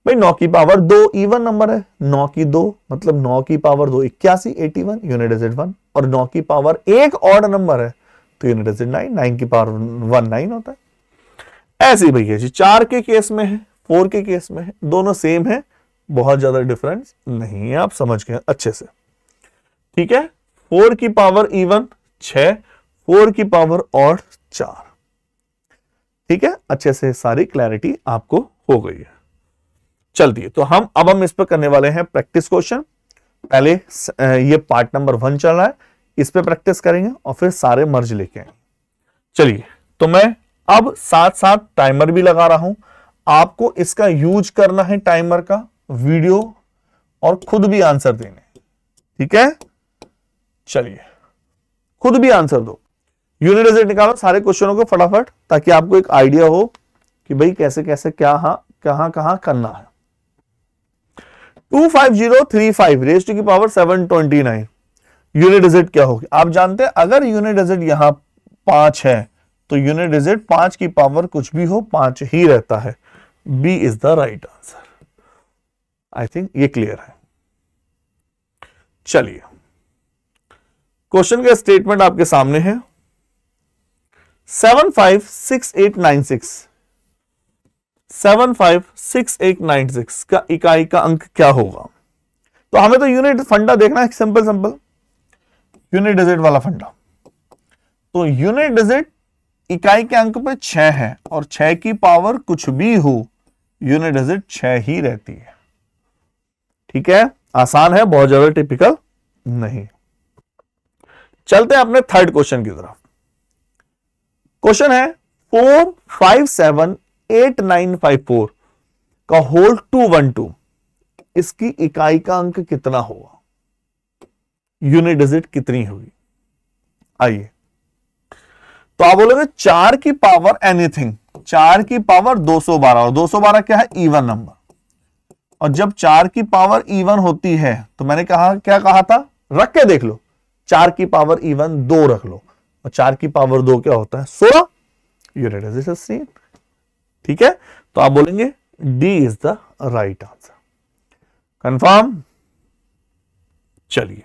भाई 9 की पावर 2 इवन नंबर है, 9 की 2 मतलब 9 की पावर 2 81, 81 यूनिट डिजिट 1, और 9 की पावर 1 ऑड नंबर है तो यूनिट डिजिट 9, 9 की पावर 1 9 होता है। ऐसे ही भैया जी 4 के केस में है, 4 के केस में है, दोनों सेम है, बहुत ज्यादा डिफरेंस नहीं है, आप समझ गए अच्छे से। ठीक है, 4 की पावर इवन 6, 4 की पावर ऑड 4। ठीक है, अच्छे से सारी क्लैरिटी आपको हो गई है। चलिए, तो अब हम इस पर करने वाले हैं प्रैक्टिस क्वेश्चन। पहले ये पार्ट नंबर 1 चल रहा है, इस पे प्रैक्टिस करेंगे और फिर सारे मर्ज लेके आएंगे। चलिए, तो मैं अब साथ साथ टाइमर भी लगा रहा हूं, आपको इसका यूज करना है टाइमर का, वीडियो और खुद भी आंसर देने। ठीक है, चलिए खुद भी आंसर दो, यूनिट डिजिट निकालो सारे क्वेश्चनों को फटाफट, ताकि आपको एक आइडिया हो कि भाई कैसे कैसे क्या कहां कहां करना है। 25035 रेज़ टू की पावर 729 यूनिट डिजिट क्या होगी? आप जानते हैं अगर यूनिट डिजिट यहां 5 है तो यूनिट डिजिट 5 की पावर कुछ भी हो 5 ही रहता है। B is the right answer. I think ये क्लियर है। चलिए, क्वेश्चन का स्टेटमेंट आपके सामने है। 756896 756896 का इकाई का अंक क्या होगा? तो हमें तो यूनिट फंडा देखना है, सिंपल सिंपल यूनिट डिजिट वाला फंडा। तो यूनिट डिजिट इकाई के अंक पे 6 है और 6 की पावर कुछ भी हो यूनिट डिजिट 6 ही रहती है। ठीक है, आसान है, बहुत ज्यादा टिपिकल नहीं। चलते हैं अपने थर्ड क्वेश्चन की तरफ। क्वेश्चन है 4578954 का होल 212, इसकी इकाई का अंक कितना होगा? यूनिट डिजिट कितनी होगी? आइए, तो आप बोलोगे 4 की पावर एनीथिंग, 4 की पावर 212, और 212 क्या है? Even number. और जब 4 की पावर इवन होती है तो मैंने कहा, क्या कहा था? रख के देख लो, 4 की पावर इवन 2 रख लो, और 4 की पावर 2 क्या होता है? 16। Unit digit same. ठीक है, तो आप बोलेंगे D is the right answer. Confirm? चलिए,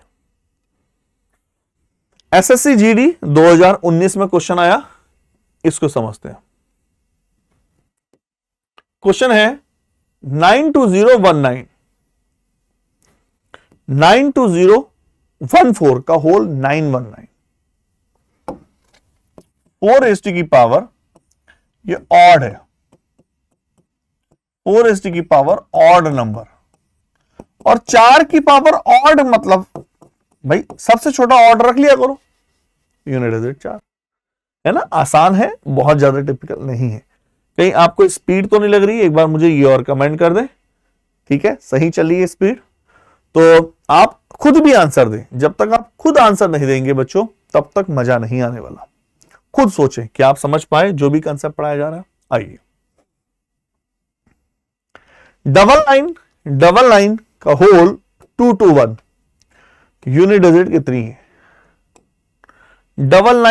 एसएससी जीडी 2019 में क्वेश्चन आया, इसको समझते हैं। क्वेश्चन है 92019 92014 का होल 919, 4 की पावर, ये ऑड है, 4 की पावर ऑड नंबर, और 4 की पावर ऑड मतलब भाई सबसे छोटा ऑर्डर रख लिया करो, यूनिट डिजिट 4 है ना। आसान है, बहुत ज्यादा टिपिकल नहीं है। कहीं आपको स्पीड तो नहीं लग रही? एक बार मुझे ये और कमेंट कर दें। ठीक है, सही चल रही है स्पीड? तो आप खुद भी आंसर दें। जब तक आप खुद आंसर नहीं देंगे बच्चों, तब तक मजा नहीं आने वाला। खुद सोचें कि आप समझ पाए जो भी कंसेप्ट पढ़ाया जा रहा है। आइए, डबल लाइन का होल 221, यूनिट डिजिट कितनी है? डबल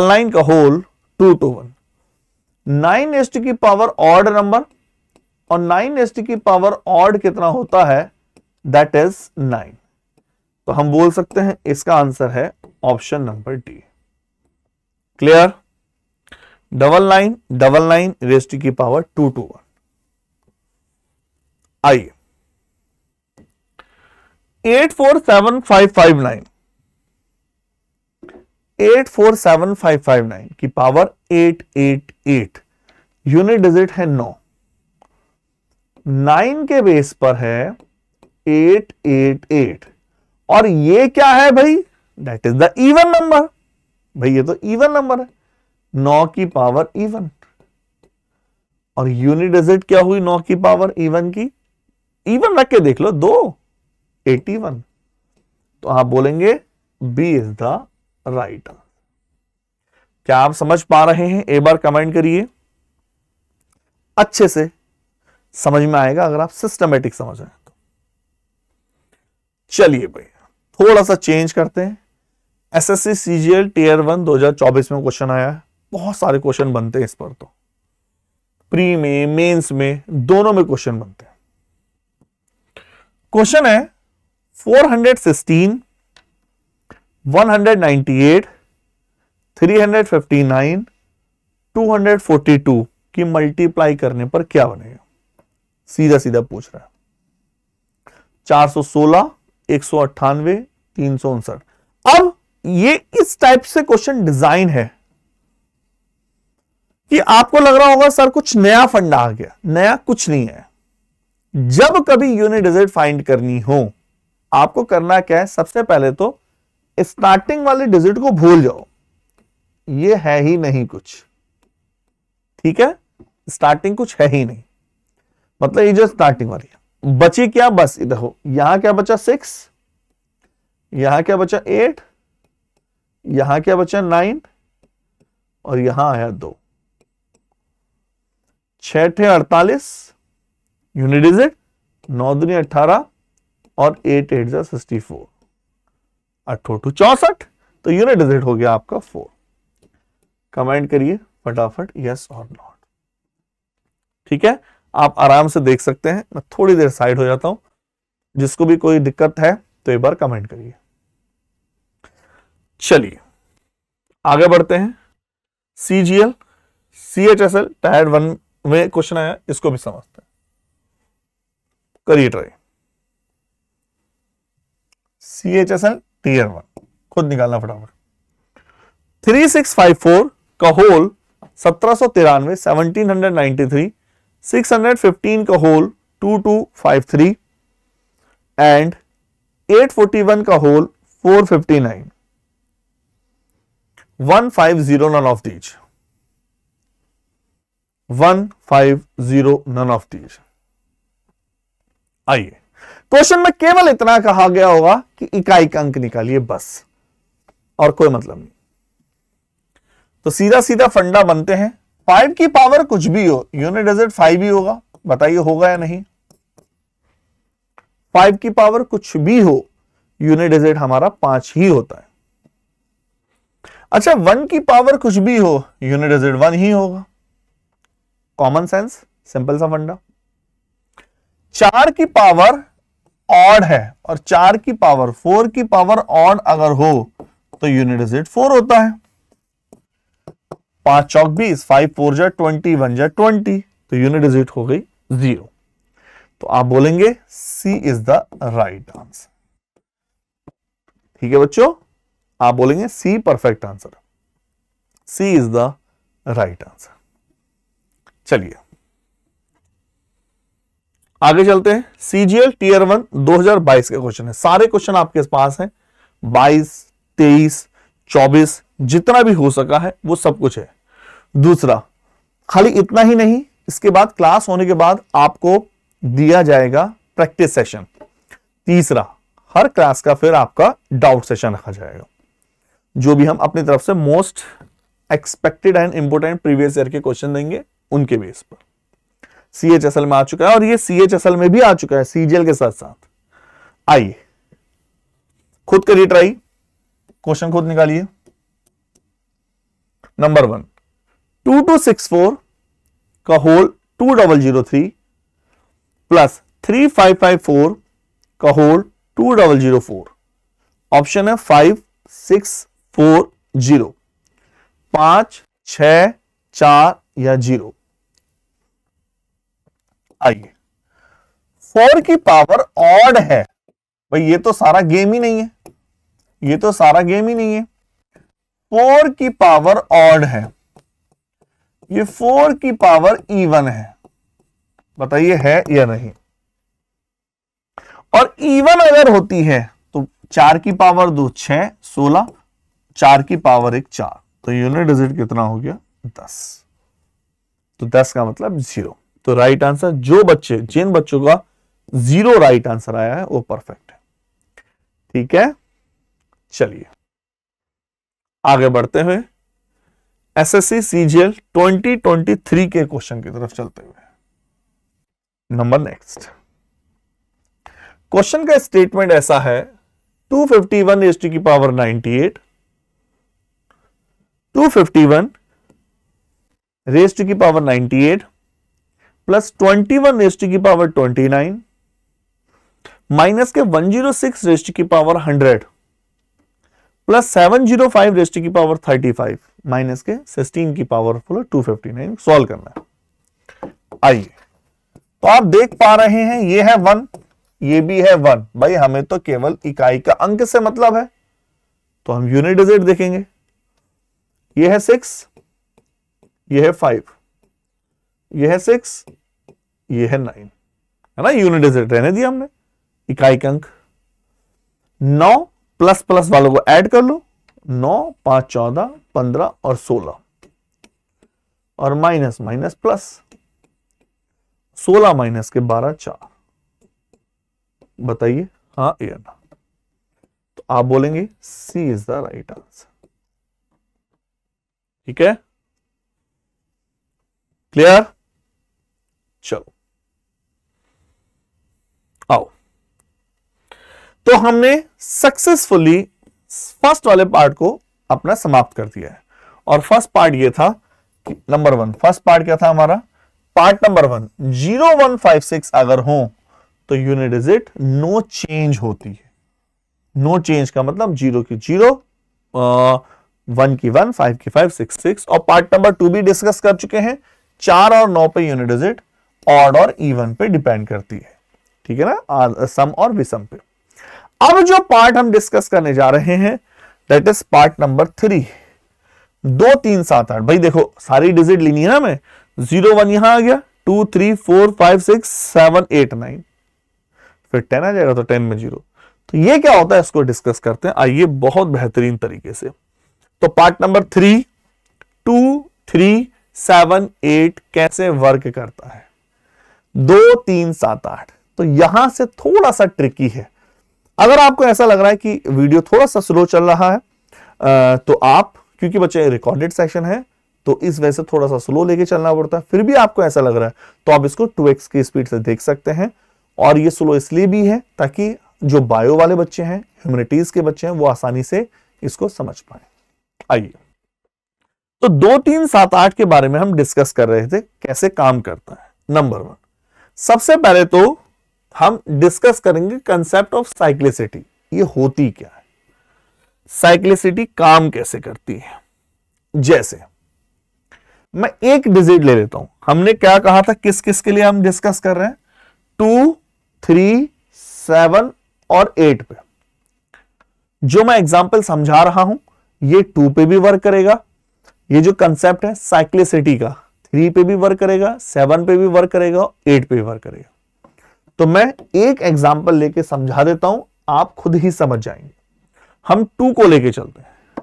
लाइन का होल 221, 9 की पावर ऑड नंबर, और 9 की पावर ऑड कितना होता है? That is 9। तो हम बोल सकते हैं इसका आंसर है option number D. Clear? Double line rest की पावर 221। आइए, 847559 847559 की पावर 888, यूनिट डिजिट है 9, 9 के बेस पर है 888, और ये क्या है भाई? That is the even number. भाई ये तो इवन नंबर है, 9 की पावर इवन, और यूनिट डिजिट क्या हुई 9 की पावर इवन की? इवन रख के देख लो, 281। तो आप बोलेंगे B is the right answer. क्या आप समझ पा रहे हैं? एक बार कमेंट करिए। अच्छे से समझ में आएगा अगर आप सिस्टमेटिक समझ रहे हैं तो। चलिए भाई, थोड़ा सा चेंज करते हैं। एसएससी सीजीएल टीयर 1 2024 में क्वेश्चन आया है। बहुत सारे क्वेश्चन बनते हैं इस पर, तो प्री में, मेंस में, दोनों में क्वेश्चन बनते हैं। क्वेश्चन है 416, 198, 359, 242 की मल्टीप्लाई करने पर क्या बनेगा? सीधा सीधा पूछ रहा है। 416, 198, 359। अब ये इस टाइप से क्वेश्चन डिजाइन है कि आपको लग रहा होगा सर कुछ नया फंडा आ गया। नया कुछ नहीं है। जब कभी यूनिट डिजिट फाइंड करनी हो, आपको करना क्या है? सबसे पहले तो स्टार्टिंग वाले डिजिट को भूल जाओ, ये है ही नहीं कुछ। ठीक है, स्टार्टिंग कुछ है ही नहीं, मतलब ये जो स्टार्टिंग वाली है। बची क्या? बस देखो, यहां क्या बचा? 6, यहां क्या बचा? 8, यहां क्या बचा? 9, और यहां आया 2। 6 थे 48, यूनिट डिजिट 9 दूनी 18, और 8 8 जा 64, 8 2 64, तो यूनिट डिजिट हो गया आपका 4। कमेंट करिए फटाफट यस और नॉट। ठीक है, आप आराम से देख सकते हैं। मैं थोड़ी देर साइड हो जाता हूं, जिसको भी कोई दिक्कत है तो एक बार कमेंट करिए। चलिए आगे बढ़ते हैं। सीजीएल सीएचएसएल टायर 1 में क्वेश्चन आया, इसको भी समझते हैं। करिए ट्राई। सीएचएसएल टीयर 1 खुद निकालना फटाफट। 3654 का होल 1793, 1793, 615 का होल 2253, एंड 841 का whole 459, 150 none of these, 150 none of these। आइए क्वेश्चन में केवल इतना कहा गया होगा कि इकाई का अंक निकालिए, बस, और कोई मतलब नहीं। तो सीधा सीधा फंडा बनते हैं। 5 की पावर कुछ भी हो, यूनिट डिजिट 5 ही होगा, बताइए होगा या नहीं? 5 की पावर कुछ भी हो, यूनिट डिजिट हमारा 5 ही होता है। अच्छा, 1 की पावर कुछ भी हो, यूनिट डिजिट 1 ही होगा। कॉमन सेंस, सिंपल सा फंडा। 4 की पावर ऑड है और 4 की पावर 4 की पावर ऑड अगर हो तो यूनिट डिजिट 4 होता है। 5 चौक 20, 5 4 जा 20, 1 जा 20, तो यूनिट डिजिट हो गई 0। तो आप बोलेंगे C is the right answer. ठीक है बच्चों, आप बोलेंगे C perfect answer, C is the right answer. चलिए आगे चलते हैं। सीजीएल टीयर 1 2022 के क्वेश्चन है, सारे क्वेश्चन आपके पास हैं। 22, 23, 24 जितना भी हो सका है वो सब कुछ है। दूसरा, खाली इतना ही नहीं, इसके बाद क्लास होने के बाद आपको दिया जाएगा प्रैक्टिस सेशन। तीसरा, हर क्लास का फिर आपका डाउट सेशन रखा जाएगा, जो भी हम अपनी तरफ से most expected and important previous year के क्वेश्चन देंगे उनके बेस पर। सीएचएसएल में आ चुका है और ये सीएचएसएल में भी आ चुका है सीजीएल के साथ साथ। आइए खुद करिए ट्राई, क्वेश्चन खुद निकालिए। नंबर 1, 2264 का होल 2003 प्लस 3554 का होल 2004। ऑप्शन है 5 6 4 0, 5 6 4 या 0। आइए, 4 की पावर ऑड है भाई, ये तो सारा गेम ही नहीं है, ये तो सारा गेम ही नहीं है। 4 की पावर ऑड है, ये 4 की पावर इवन है, बताइए है या नहीं? और इवन अगर होती है तो 4 की पावर 2 6 16, 4 की पावर 1 4, तो यूनिट डिजिट कितना हो गया? 10। तो 10 का मतलब 0। तो राइट आंसर, जिन बच्चों का 0 राइट आंसर आया है वो परफेक्ट है। ठीक है, चलिए आगे बढ़ते हुए एसएससी सीजीएल 2023 के क्वेश्चन की तरफ चलते हुए। नंबर नेक्स्ट क्वेश्चन का स्टेटमेंट ऐसा है, 251 रेज़ टू की पावर 98, 251 रेज़ टू की पावर 98 प्लस 21 रेज़ टू की पावर 29 माइनस के 106 रेज़ टू की पावर 100 प्लस 705 रेज़ टू की पावर 35 माइनस के 16 की पावर 259 सॉल्व करना है। आइए, तो आप देख पा रहे हैं ये है 1, ये भी है 1। भाई हमें तो केवल इकाई का अंक से मतलब है, तो हम यूनिट डिजिट देखेंगे। ये है 6, ये है 5, ये है 6, ये है 9, है ना? यूनिट डिजिट रहने दिया हमने, इकाई का अंक। 9 प्लस प्लस वालों को ऐड कर लो, 9 5 14 15 और 16, और माइनस माइनस प्लस, 16 माइनस के 12 4। बताइए हाँ या ना? तो आप बोलेंगे C is the right answer. ठीक है, क्लियर? चलो आओ, तो हमने सक्सेसफुली फर्स्ट वाले पार्ट को अपना समाप्त कर दिया है। और फर्स्ट पार्ट ये था कि नंबर 1, फर्स्ट पार्ट क्या था हमारा? पार्ट नंबर 1, 0 1 5 6 अगर हो तो यूनिट डिजिट नो चेंज होती है। नो चेंज का मतलब 0 की 0, 1 की 1, 5 की 5, 6 6। और पार्ट नंबर 2 भी डिस्कस कर चुके हैं, 4 और 9 पे यूनिट डिजिट ऑड और इवन पे डिपेंड करती है। ठीक है ना, सम और विषम पे। अब जो पार्ट हम डिस्कस करने जा रहे हैं दैट इज पार्ट नंबर 3, 2 3 7 8। भाई देखो सारी डिजिट लेनी है ना, मैं 0 1 यहां आ गया, 2 3 4 5 6 7 8 9, फिर 10 आ जाएगा तो 10 में 0। तो ये क्या होता है इसको डिस्कस करते हैं, आइए बहुत बेहतरीन तरीके से। तो पार्ट नंबर 3, 2 3 7 8 कैसे वर्क करता है? 2 3 7 8। तो यहां से थोड़ा सा ट्रिकी है। अगर आपको ऐसा लग रहा है कि वीडियो थोड़ा सा स्लो चल रहा है तो आप, क्योंकि बच्चे रिकॉर्डेड सेशन है तो इस वजह से थोड़ा सा स्लो लेके चलना पड़ता है, फिर भी आपको ऐसा लग रहा है तो आप इसको 2x की स्पीड से देख सकते हैं। और ये स्लो इसलिए भी है ताकि जो बायो वाले बच्चे हैं, ह्यूमैनिटीज के बच्चे हैं, वो आसानी से इसको समझ पाए। आइए, तो 2, 3, 7, 8 के बारे में हम डिस्कस कर रहे थे, कैसे काम करता है। नंबर 1, सबसे पहले तो हम डिस्कस करेंगे कंसेप्ट ऑफ साइक्लिसिटी। ये होती क्या है, साइक्लिसिटी काम कैसे करती है। जैसे मैं एक डिजिट ले लेता हूं, हमने क्या कहा था, किस किस के लिए हम डिस्कस कर रहे हैं, 2, 3, 7 और 8 पे। जो मैं एग्जांपल समझा रहा हूं ये 2 पे भी वर्क करेगा, ये जो कंसेप्ट है साइक्लिसिटी का 3 पे भी वर्क करेगा, 7 पे भी वर्क करेगा, 8 पे भी वर्क करेगा। तो मैं एक एग्जांपल लेके समझा देता हूं, आप खुद ही समझ जाएंगे। हम 2 को लेके चलते हैं।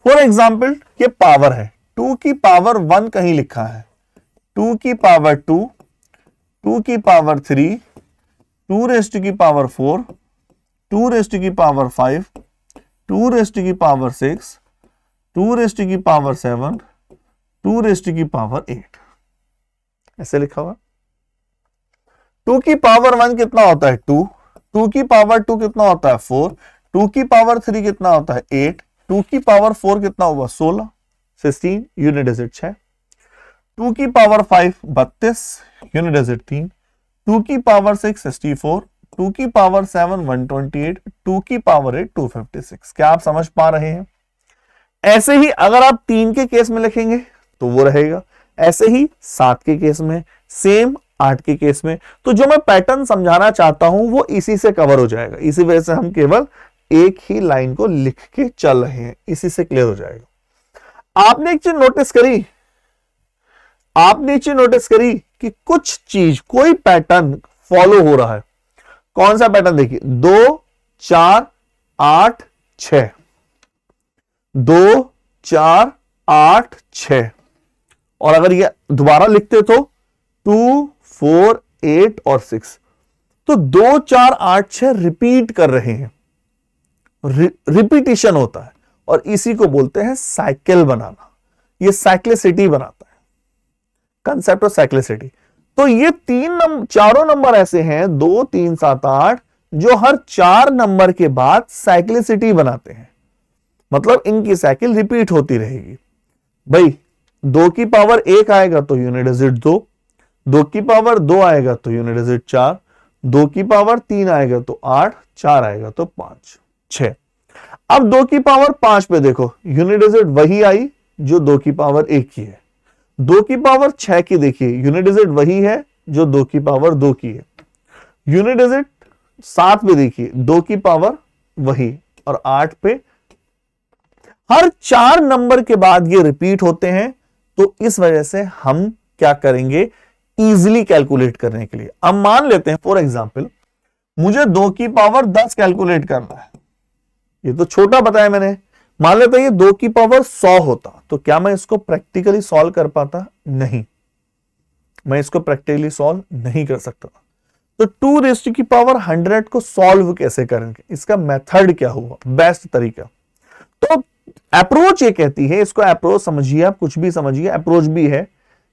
फॉर एग्जांपल ये पावर है, 2 की पावर 1 कहीं लिखा है, 2 की पावर 2, 2 की पावर 3, 2 रेज़्ड की पावर 4, 2 रेज़्ड की पावर 5, 2 रेज़्ड की पावर 6, 2 रेज़्ड की पावर 7, 2 रेज़्ड की पावर 8, ऐसे लिखा हुआ। 2 की पावर 1 कितना होता है 2, 2 की पावर 2 कितना होता है 4, 2 की पावर 3 कितना होता है 8, 2 की पावर 4 कितना हुआ 16, 16 यूनिट डिजिट 6, 2 की पावर 5 32 यूनिट डिजिट 3, 2 की पावर 6 64, 2 की पावर 7 128, 2 की पावर 8 256। क्या आप समझ पा रहे हैं? ऐसे ही अगर आप 3 के केस में लिखेंगे तो वो रहेगा, ऐसे ही 7 के केस में, सेम 8 के केस में। तो जो मैं पैटर्न समझाना चाहता हूं वो इसी से कवर हो जाएगा। इसी वजह से हम केवल एक ही लाइन को लिख के चल रहे हैं, इसी से क्लियर हो जाएगा। आपने एक चीज नोटिस करी, आपने चीज नोटिस करी कि कुछ चीज, कोई पैटर्न फॉलो हो रहा है। कौन सा पैटर्न देखिए, 2 4 8 6, 2 4 8 6। और अगर ये दोबारा लिखते तो 2 4 8 और 6, तो 2 4 8 6 रिपीट कर रहे हैं, रिपीटिशन होता है और इसी को बोलते हैं साइकिल बनाना। ये साइक्लिसिटी बनाता है, कंसेप्ट ऑफ साइक्लिसिटी। तो ये चारों नंबर ऐसे हैं 2 3 7 8 जो हर 4 नंबर के बाद साइक्लिसिटी बनाते हैं, मतलब इनकी साइकिल रिपीट होती रहेगी। भाई 2 की पावर 1 आएगा तो यूनिट डिजिट 2, 2 की पावर 2 आएगा तो यूनिट डिजिट 4, 2 की पावर 3 आएगा तो 8, 4 आएगा तो 5 6। अब 2 की पावर 5 पे देखो, यूनिट डिजिट वही आई जो 2 की पावर 1 की है। 2 की पावर 6 की देखिए, यूनिट डिजिट वही है जो 2 की पावर 2 की है। यूनिट डिजिट 7 पे देखिए, 2 की पावर वही, और 8 पे हर 4 नंबर के बाद ये रिपीट होते हैं। तो इस वजह से हम क्या करेंगे, इजीली कैलकुलेट करने के लिए अब मान लेते हैं फॉर एग्जांपल मुझे 2 की पावर 10 कैलकुलेट करना है। ये तो छोटा बताया मैंने, मान लेते हैं ये 2 की पावर 100 होता तो क्या मैं इसको प्रैक्टिकली सॉल्व कर पाता? नहीं, मैं इसको प्रैक्टिकली सॉल्व नहीं कर सकता। तो 2 रेज़्ड की पावर 100 को सॉल्व कैसे करेंगे, इसका मेथड क्या हुआ, बेस्ट तरीका। तो अप्रोच ये कहती है, इसको अप्रोच समझिए, आप कुछ भी समझिए, अप्रोच भी है।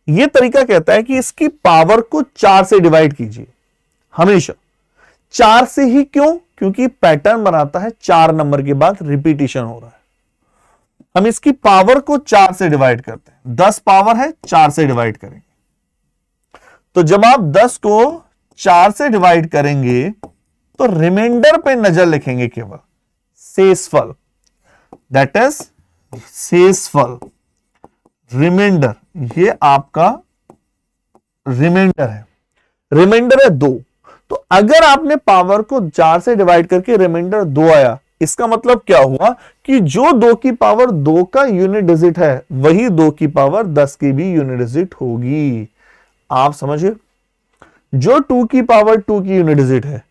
ये तरीका कहता है कि इसकी पावर को 4 से डिवाइड कीजिए, हमेशा 4 से ही। क्यों? क्योंकि पैटर्न बनाता है 4 नंबर के बाद रिपीटिशन हो रहा है। हम इसकी पावर को 4 से डिवाइड करते हैं, 10 पावर है, 4 से डिवाइड करेंगे। तो जब आप 10 को 4 से डिवाइड करेंगे तो रिमाइंडर पे नजर लिखेंगे केवल, शेषफल, दैट इज शेषफल, रिमाइंडर। ये आपका रिमाइंडर है, रिमाइंडर है 2। तो अगर आपने पावर को 4 से डिवाइड करके रिमाइंडर 2 आया, इसका मतलब क्या हुआ कि जो 2 की पावर 2 का यूनिट डिजिट है वही 2 की पावर 10 की भी यूनिट डिजिट होगी। आप समझे, जो 2 की पावर 2 की यूनिट डिजिट है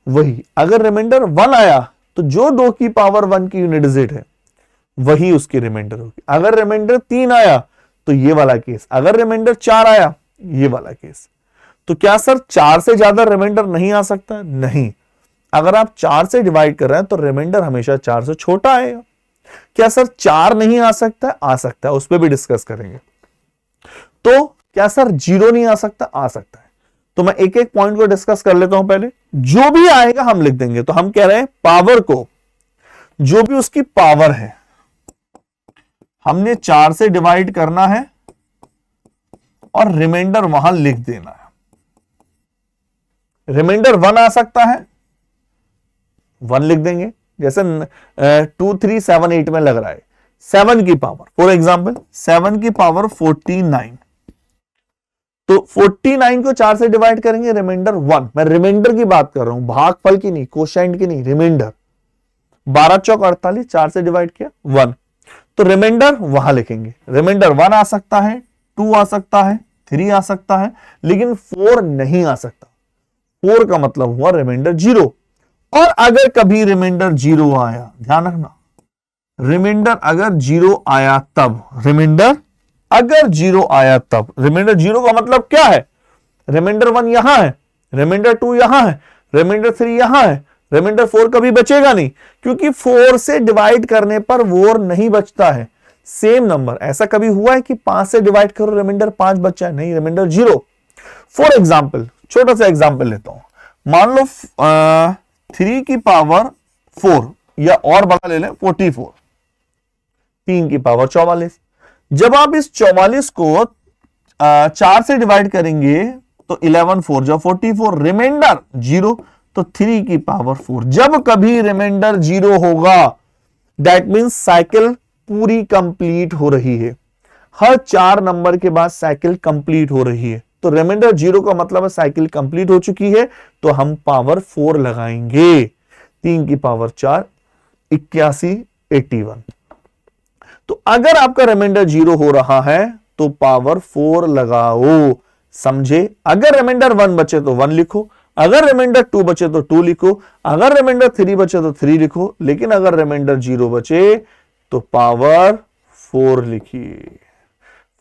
वही, अगर रिमाइंडर 1 आया तो जो 2 की पावर 1 की यूनिट डिजिट है वही उसकी रिमाइंडर होगी। अगर रिमाइंडर 3 आया तो ये वाला केस, अगर रिमाइंडर 4 आया ये वाला केस। तो क्या सर 4 से ज्यादा रिमाइंडर नहीं आ सकता? नहीं। अगर आप 4 से डिवाइड कर रहे हैं तो रिमाइंडर हमेशा 4 से छोटा आएगा। क्या सर 4 नहीं आ सकता? आ सकता है, उस पर भी डिस्कस करेंगे। तो क्या सर 0 नहीं आ सकता? आ सकता है। तो मैं एक एक पॉइंट को डिस्कस कर लेता हूं। पहले जो भी आएगा हम लिख देंगे। तो हम कह रहे हैं पावर को, जो भी उसकी पावर है, हमने 4 से डिवाइड करना है और रिमाइंडर वहां लिख देना है। रिमाइंडर 1 आ सकता है, 1 लिख देंगे। जैसे 2 3 7 8 में लग रहा है 7 की पावर, फॉर एग्जाम्पल 7 की पावर 49। तो 49 को 4 से डिवाइड करेंगे, रिमाइंडर 1। मैं रिमाइंडर की बात कर रहा हूं, भागफल की नहीं, कोशेंट की नहीं, रिमाइंडर। 12 चौक 48, 4 से डिवाइड किया 1, तो रिमाइंडर वहां लिखेंगे। रिमाइंडर 1 आ सकता है, 2 आ सकता है, 3 आ सकता है, लेकिन 4 नहीं आ सकता। 4 का मतलब हुआ रिमाइंडर 0। और अगर कभी रिमाइंडर 0 आया, ध्यान रखना, रिमाइंडर अगर 0 आया तब, रिमाइंडर अगर 0 आया तब, रिमाइंडर 0 का मतलब क्या है? रिमाइंडर 1 यहां है, रिमाइंडर 2 यहां है, रिमाइंडर 3 यहां है, रिमाइंडर 4 कभी बचेगा नहीं, क्योंकि 4 से डिवाइड करने पर 4 नहीं बचता है। सेम नंबर, ऐसा कभी हुआ है कि 5 से डिवाइड करो रिमाइंडर 5 बचा है? नहीं, रिमाइंडर 0। फॉर एग्जाम्पल, छोटा सा एग्जाम्पल लेता हूं। मान लो 3 की पावर 4, या और बड़ा ले लें 44, 3 की पावर 44। जब आप इस 44 को 4 से डिवाइड करेंगे तो 11 4 जो 44, रिमाइंडर 0, तो 3 की पावर 4। जब कभी रिमाइंडर 0 होगा, दैट मींस साइकिल पूरी कंप्लीट हो रही है। हर 4 नंबर के बाद साइकिल कंप्लीट हो रही है। तो रिमाइंडर 0 का मतलब है साइकिल कंप्लीट हो चुकी है, तो हम पावर 4 लगाएंगे। 3 की पावर 4, 81, 81। तो अगर आपका रिमाइंडर 0 हो रहा है तो पावर 4 लगाओ, समझे? अगर रिमाइंडर 1 बचे तो 1 लिखो, अगर रिमाइंडर 2 बचे तो 2 लिखो, अगर रिमाइंडर 3 बचे तो 3 लिखो, लेकिन अगर रिमाइंडर 0 बचे तो पावर 4 लिखिए।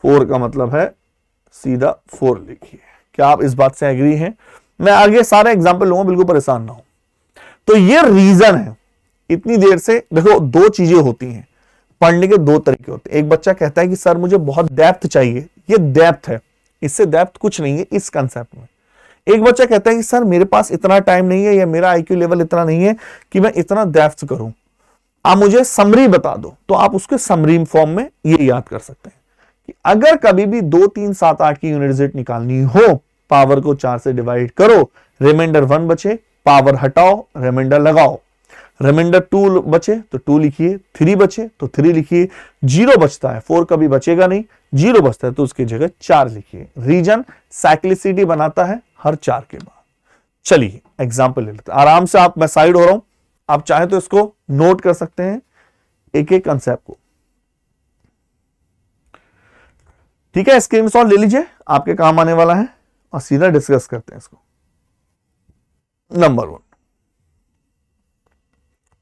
4 का मतलब है सीधा 4 लिखिए। क्या आप इस बात से एग्री हैं? मैं आगे सारे एग्जाम्पल लूंगा, बिल्कुल परेशान ना हो। तो ये रीजन है। इतनी देर से देखो, 2 चीजें होती हैं पढ़ने के, 2 तरीके होते हैं। एक बच्चा कहता है कि सर मुझे बहुत डेप्थ चाहिए, ये डेप्थ है, इससे डेप्थ कुछ नहीं है इस कंसेप्ट में। एक बच्चा कहता है कि सर मेरे पास इतना टाइम नहीं है, या मेरा आईक्यू लेवल इतना नहीं है कि मैं इतना डेप्थ करूं, आप मुझे समरी बता दो। तो आप उसके समरी फॉर्म में ये याद कर सकते हैं कि अगर कभी भी 2 3 7 8 की यूनिट डिजिट निकालनी हो, पावर को 4 से डिवाइड करो, रिमाइंडर 1 बचे, पावर हटाओ, रिमाइंडर लगाओ। रिमाइंडर 2 बचे तो 2 लिखिए, 3 बचे तो 3 लिखिए, 0 बचता है, 4 कभी बचेगा नहीं, 0 बचता है तो उसकी जगह 4 लिखिए। रीजन साइक्लिसिटी बनाता है हर 4 के बाद। चलिए एग्जाम्पल ले लेते हैं आराम से। आप, मैं साइड हो रहा हूं, आप चाहे तो इसको नोट कर सकते हैं एक एक कंसेप्ट को। ठीक है, स्क्रीनशॉट ले लीजिए, आपके काम आने वाला है, और सीधा डिस्कस करते हैं इसको। नंबर 1,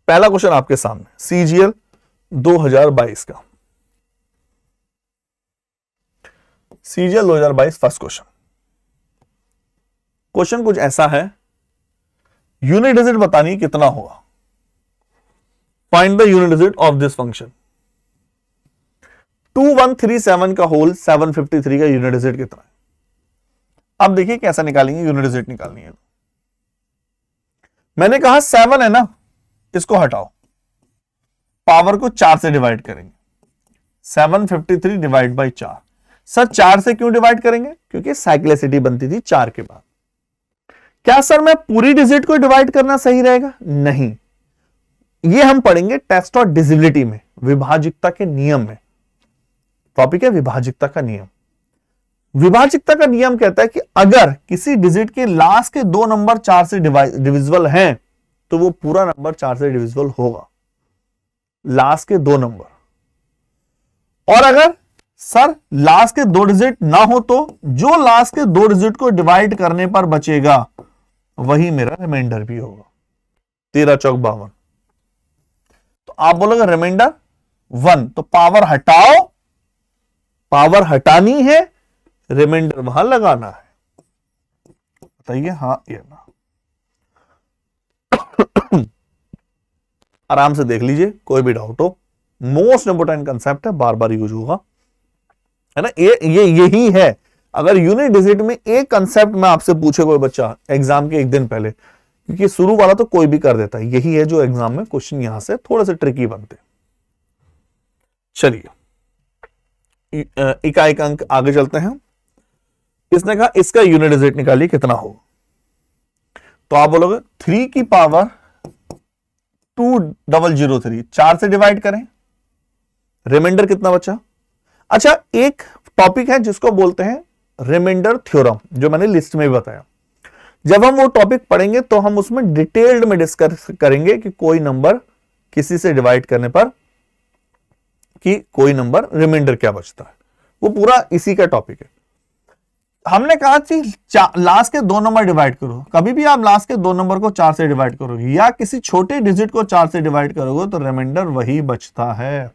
पहला क्वेश्चन आपके सामने, सीजीएल 2022 का। CGL 2022 first question. क्वेश्चन कुछ ऐसा है, यूनिट डिजिट बतानी कितना होगा। Find the unit digit of this function. 2137 का होल 753 का यूनिट डिजिट कितना है। अब देखिए कैसा निकालेंगे, यूनिट डिजिट निकालनी है। मैंने कहा 7 है ना, इसको हटाओ, पावर को 4 से डिवाइड करेंगे। 753 डिवाइड बाई 4। सर 4 से क्यों डिवाइड करेंगे? क्योंकि साइक्लिसिटी बनती थी 4 के बाद। क्या सर मैं पूरी डिजिट को डिवाइड करना सही रहेगा? नहीं, ये हम पढ़ेंगे टेस्ट ऑफ डिविजिबिलिटी में, विभाजिकता के नियम में। टॉपिक है विभाजिकता का नियम। विभाजिकता का नियम कहता है कि अगर किसी डिजिट के लास्ट के 2 नंबर 4 से डिविजिबल हैं तो वो पूरा नंबर 4 से डिविजिबल होगा, लास्ट के 2 नंबर। और अगर सर लास्ट के 2 डिजिट ना हो तो जो लास्ट के 2 डिजिट को डिवाइड करने पर बचेगा वही मेरा रिमाइंडर भी होगा। 13 चौक 52। तो आप बोलोगे रिमाइंडर 1, तो पावर हटाओ, पावर हटानी है, रिमाइंडर वहां लगाना है। बताइए। हाँ ये ना आराम से देख लीजिए, कोई भी डाउट हो। मोस्ट इंपोर्टेंट कंसेप्ट है, बार बार यूज होगा, है ना। ये यही है। अगर यूनिट डिजिट में एक कंसेप्ट में आपसे पूछे कोई बच्चा एग्जाम के एक दिन पहले, क्योंकि शुरू वाला तो कोई भी कर देता है, यही है जो एग्जाम में क्वेश्चन यहां से थोड़े से ट्रिकी बनते। चलिए इकाई का अंक आगे चलते हैं। इसने कहा इसका यूनिट डिजिट निकालिए कितना होगा। तो आप बोलोगे 3 की पावर 2003, 4 से डिवाइड करें, रिमाइंडर कितना बचा। अच्छा एक टॉपिक है जिसको बोलते हैं रिमाइंडर थ्योरम, जो मैंने लिस्ट में भी बताया। जब हम वो टॉपिक पढ़ेंगे तो हम उसमें डिटेल्ड में डिस्कस करेंगे कि कोई नंबर किसी से डिवाइड करने पर कि कोई नंबर रिमाइंडर क्या बचता है, वो पूरा इसी का टॉपिक है। हमने कहा कि लास्ट के 2 नंबर डिवाइड करो। कभी भी आप लास्ट के 2 नंबर को 4 से डिवाइड करोगे या किसी छोटे डिजिट को 4 से डिवाइड करोगे तो रिमाइंडर वही बचता है।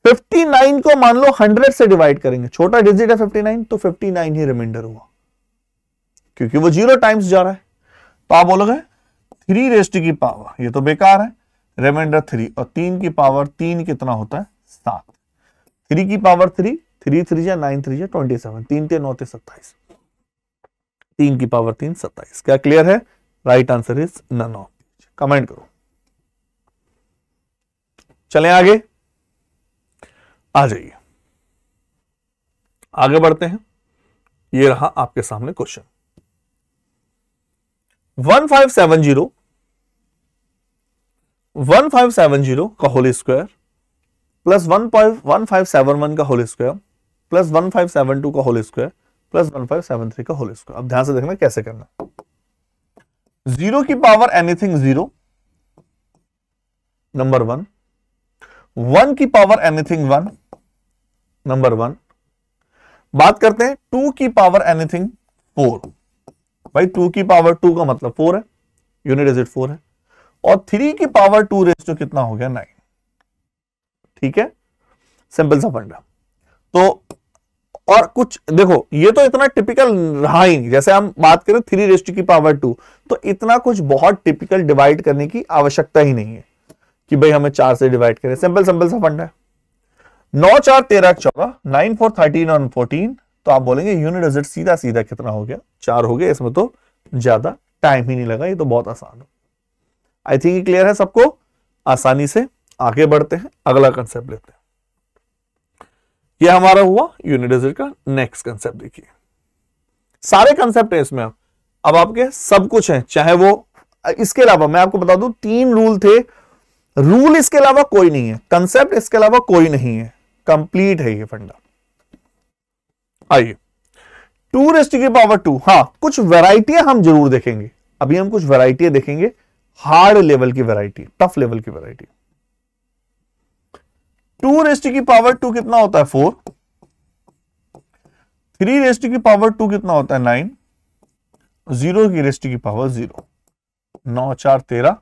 59 को मान लो 100 से डिवाइड करेंगे, छोटा डिजिट है 59, तो 59 ही रिमाइंडर हुआ, क्योंकि वो 0 टाइम्स जा रहा है। तो आप बोलोगे 3 रेज़ टू की पावर, ये तो बेकार है, रिमाइंडर 3, और 3 की पावर 3 कितना होता है 7। 3 की पावर 3, 3 3 या 9 3 या 27, 3 3 9 27, 3 की पावर 3 27। क्या क्लियर है? Right answer is none of. Comment करो। चलें आगे, आ जाइए, आगे बढ़ते हैं। ये रहा आपके सामने क्वेश्चन। 1570 का होल स्क्वायर प्लस 1.1571 का होल स्क्वायर प्लस 1572 का होल स्क्वायर प्लस 1573 का होल स्क्वायर। अब ध्यान से देखना कैसे करना। 0 की पावर एनीथिंग 0, नंबर 1। 1 की पावर एनीथिंग 1, नंबर 1। बात करते हैं 2 की पावर एनीथिंग 4। भाई 2 की पावर 2 का मतलब 4 है, यूनिट डिजिट 4 है। और 3 की पावर 2 रेज़ टू कितना हो गया 9। ठीक है, सिंपल सा फंडा। तो और कुछ देखो, ये तो इतना टिपिकल रहा ही नहीं। जैसे हम बात करें 3 रेज़ टू की पावर 2, तो इतना कुछ बहुत टिपिकल डिवाइड करने की आवश्यकता ही नहीं है कि भाई हमें 4 से डिवाइड करें। सिंपल सा फंडा है। 9 4 13 14, 9 4 13 और 14। तो आप बोलेंगे यूनिट डिजिट सीधा सीधा कितना हो गया 4 हो गया। इसमें तो ज्यादा टाइम ही नहीं लगा, ये तो बहुत आसान है। आई थिंक क्लियर है सबको। आसानी से आगे बढ़ते हैं, अगला कंसेप्ट लेते हैं। यह हमारा हुआ यूनिट डिजिट का। नेक्स्ट कंसेप्ट देखिए, सारे कंसेप्ट है इसमें। अब आपके सब कुछ है, चाहे वो इसके अलावा मैं आपको बता दूं 3 रूल थे। रूल इसके अलावा कोई नहीं है, कंसेप्ट इसके अलावा कोई नहीं है, कंप्लीट है ये फंडा। आइए 2 रेज़ टू की पावर 2। हाँ कुछ वैरायटियां हम जरूर देखेंगे, अभी हम कुछ वैरायटियां देखेंगे, हार्ड लेवल की वैरायटी, टफ लेवल की वैरायटी। 2 रेज़ टू की पावर 2 कितना होता है 4। 3 रेज़ टू की पावर 2 कितना होता है 9। 0 की रेज़ टू की पावर 0। 9 4 13,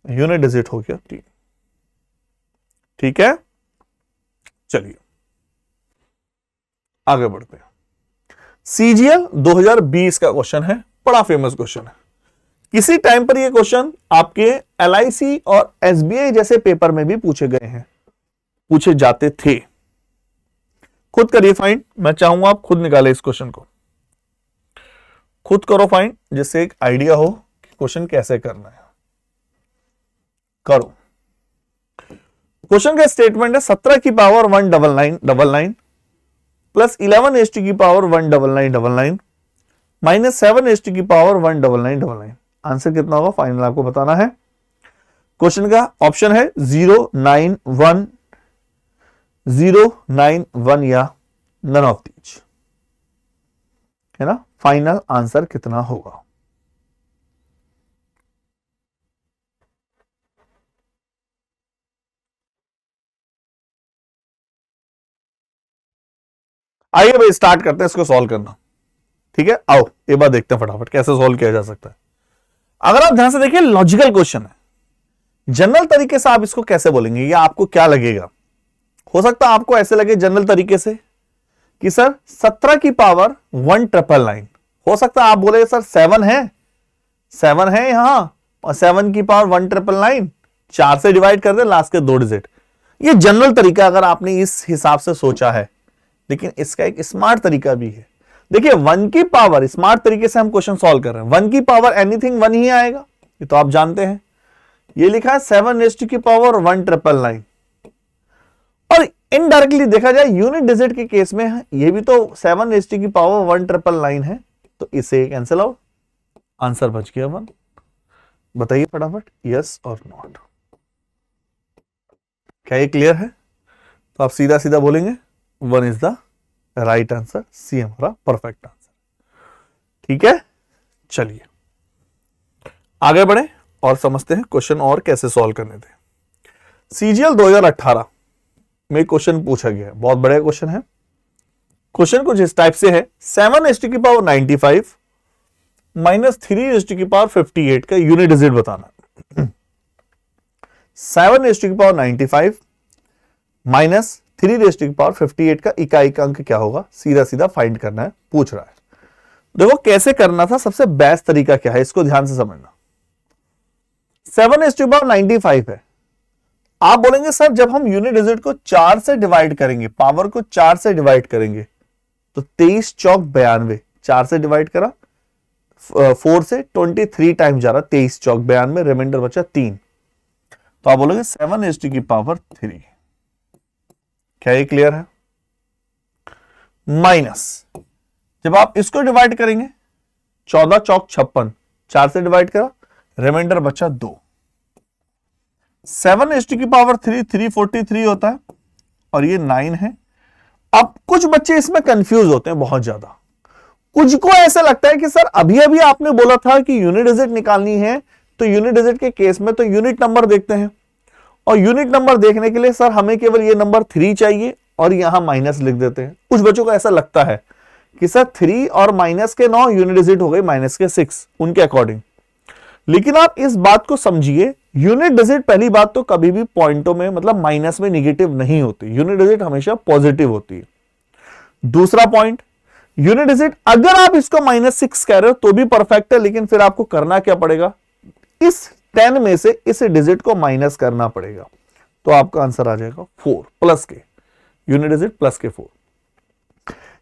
यूनिट डिजिट हो गया 3। ठीक है, चलिए आगे बढ़ते हैं। सीजीएल 2020 का क्वेश्चन है, बड़ा फेमस क्वेश्चन है। किसी टाइम पर यह क्वेश्चन आपके एलआईसी और एसबीआई जैसे पेपर में भी पूछे गए हैं, पूछे जाते थे। खुद करिए फाइंड, मैं चाहूंगा आप खुद निकाले इस क्वेश्चन को, खुद करो फाइंड, जिससे एक आइडिया हो कि क्वेश्चन कैसे करना है। करो। क्वेश्चन का स्टेटमेंट है 17 की पावर 19999 प्लस 11 रेज़ टू की पावर 19999 माइनस 7 रेज़ टू की पावर 19999। आंसर कितना होगा फाइनल आपको बताना है। क्वेश्चन का ऑप्शन है 091, 091 या नन ऑफ दीज, है ना। फाइनल आंसर कितना होगा? आइए भाई स्टार्ट करते हैं इसको सॉल्व करना। ठीक है, आओ एक बार देखते हैं फटाफट कैसे सॉल्व किया जा सकता है। अगर आप ध्यान से देखिए लॉजिकल क्वेश्चन है, जनरल तरीके से आप इसको कैसे बोलेंगे या आपको क्या लगेगा? हो सकता है आपको ऐसे लगे जनरल तरीके से कि सर 17 की पावर 1999, हो सकता है आप बोले सर 7 है, 7 है यहां और 7 की पावर 1999, 4 से डिवाइड कर दे लास्ट के 2 डिजिट। ये जनरल तरीका अगर आपने इस हिसाब से सोचा है, लेकिन इसका एक स्मार्ट तरीका भी है। देखिए 1 की पावर, स्मार्ट तरीके से हम क्वेश्चन सॉल्व कर रहे हैं, 1 की पावर एनीथिंग 1 ही आएगा, ये तो आप जानते हैं। ये लिखा है 7 रेज़ टू की पावर 1999, और इनडायरेक्टली देखा जाए यूनिट डिजिट के केस में ये भी तो 7 रेज़ टू की पावर 1999 है, तो इसे कैंसिल आउट, आंसर बच गया 1। बताइए फटाफट यस और नॉट। क्या ये क्लियर है? तो आप सीधा सीधा बोलेंगे 1 इज द राइट आंसर, सी हमारा परफेक्ट आंसर। ठीक है, चलिए आगे बढ़े और समझते हैं क्वेश्चन और कैसे सॉल्व करने थे। सीजीएल 2018 में क्वेश्चन पूछा गया है, बहुत बड़ा क्वेश्चन है। क्वेश्चन कुछ इस टाइप से है, 7 रेज़ टू की पावर 95 माइनस 3 रेज़ टू की पावर 58 का यूनिट डिजिट बताना। 7 रेज़ टू की पावर 95 माइनस 3 रेज़ टू की पावर 58 का इकाई का अंक क्या होगा, सीधा सीधा फाइंड करना है, पूछ रहा है। देखो कैसे करना था, सबसे बेस्ट तरीका क्या है इसको ध्यान से समझना। 7 रेज़ टू की पावर 95 है, आप बोलेंगे सर जब हम यूनिट डिजिट को 4 से डिवाइड करेंगे, पावर को 4 से डिवाइड करेंगे तो 23 चौक 92, 4 से डिवाइड करा 4 से 23 टाइम जा रहा, 23 चौक 92, रिमाइंडर बचा 3, तो आप बोलोगे 7 रेज़ टू की पावर 3। क्या ये क्लियर है? माइनस जब आप इसको डिवाइड करेंगे 14 चौक 56, 4 से डिवाइड करा, रिमाइंडर बचा 2। 7 रेज़ टू की पावर 3 343 होता है और ये 9 है। अब कुछ बच्चे इसमें कंफ्यूज होते हैं बहुत ज्यादा, कुछ को ऐसा लगता है कि सर अभी अभी आपने बोला था कि यूनिट डिजिट निकालनी है, तो यूनिट डिजिट के केस में तो यूनिट नंबर देखते हैं, और यूनिट नंबर देखने के लिए सर हमें केवल ये नंबर 3 चाहिए और यहां माइनस लिख देते हैं। कुछ बच्चों को ऐसा लगता है कि सर 3 और माइनस के 9 यूनिट डिजिट हो गए माइनस के 6 उनके अकॉर्डिंग। लेकिन आप इस बात को समझिए, यूनिट डिजिट पहली बात तो कभी भी पॉइंटों में मतलब माइनस में निगेटिव नहीं होती, यूनिट डिजिट हमेशा पॉजिटिव होती है। दूसरा पॉइंट, यूनिट डिजिट अगर आप इसको -6 कह रहे हो तो भी परफेक्ट है, लेकिन फिर आपको करना क्या पड़ेगा, इस 10 में से इस डिजिट को माइनस करना पड़ेगा, तो आपका आंसर आ जाएगा 4 प्लस के, यूनिट डिजिट प्लस के 4।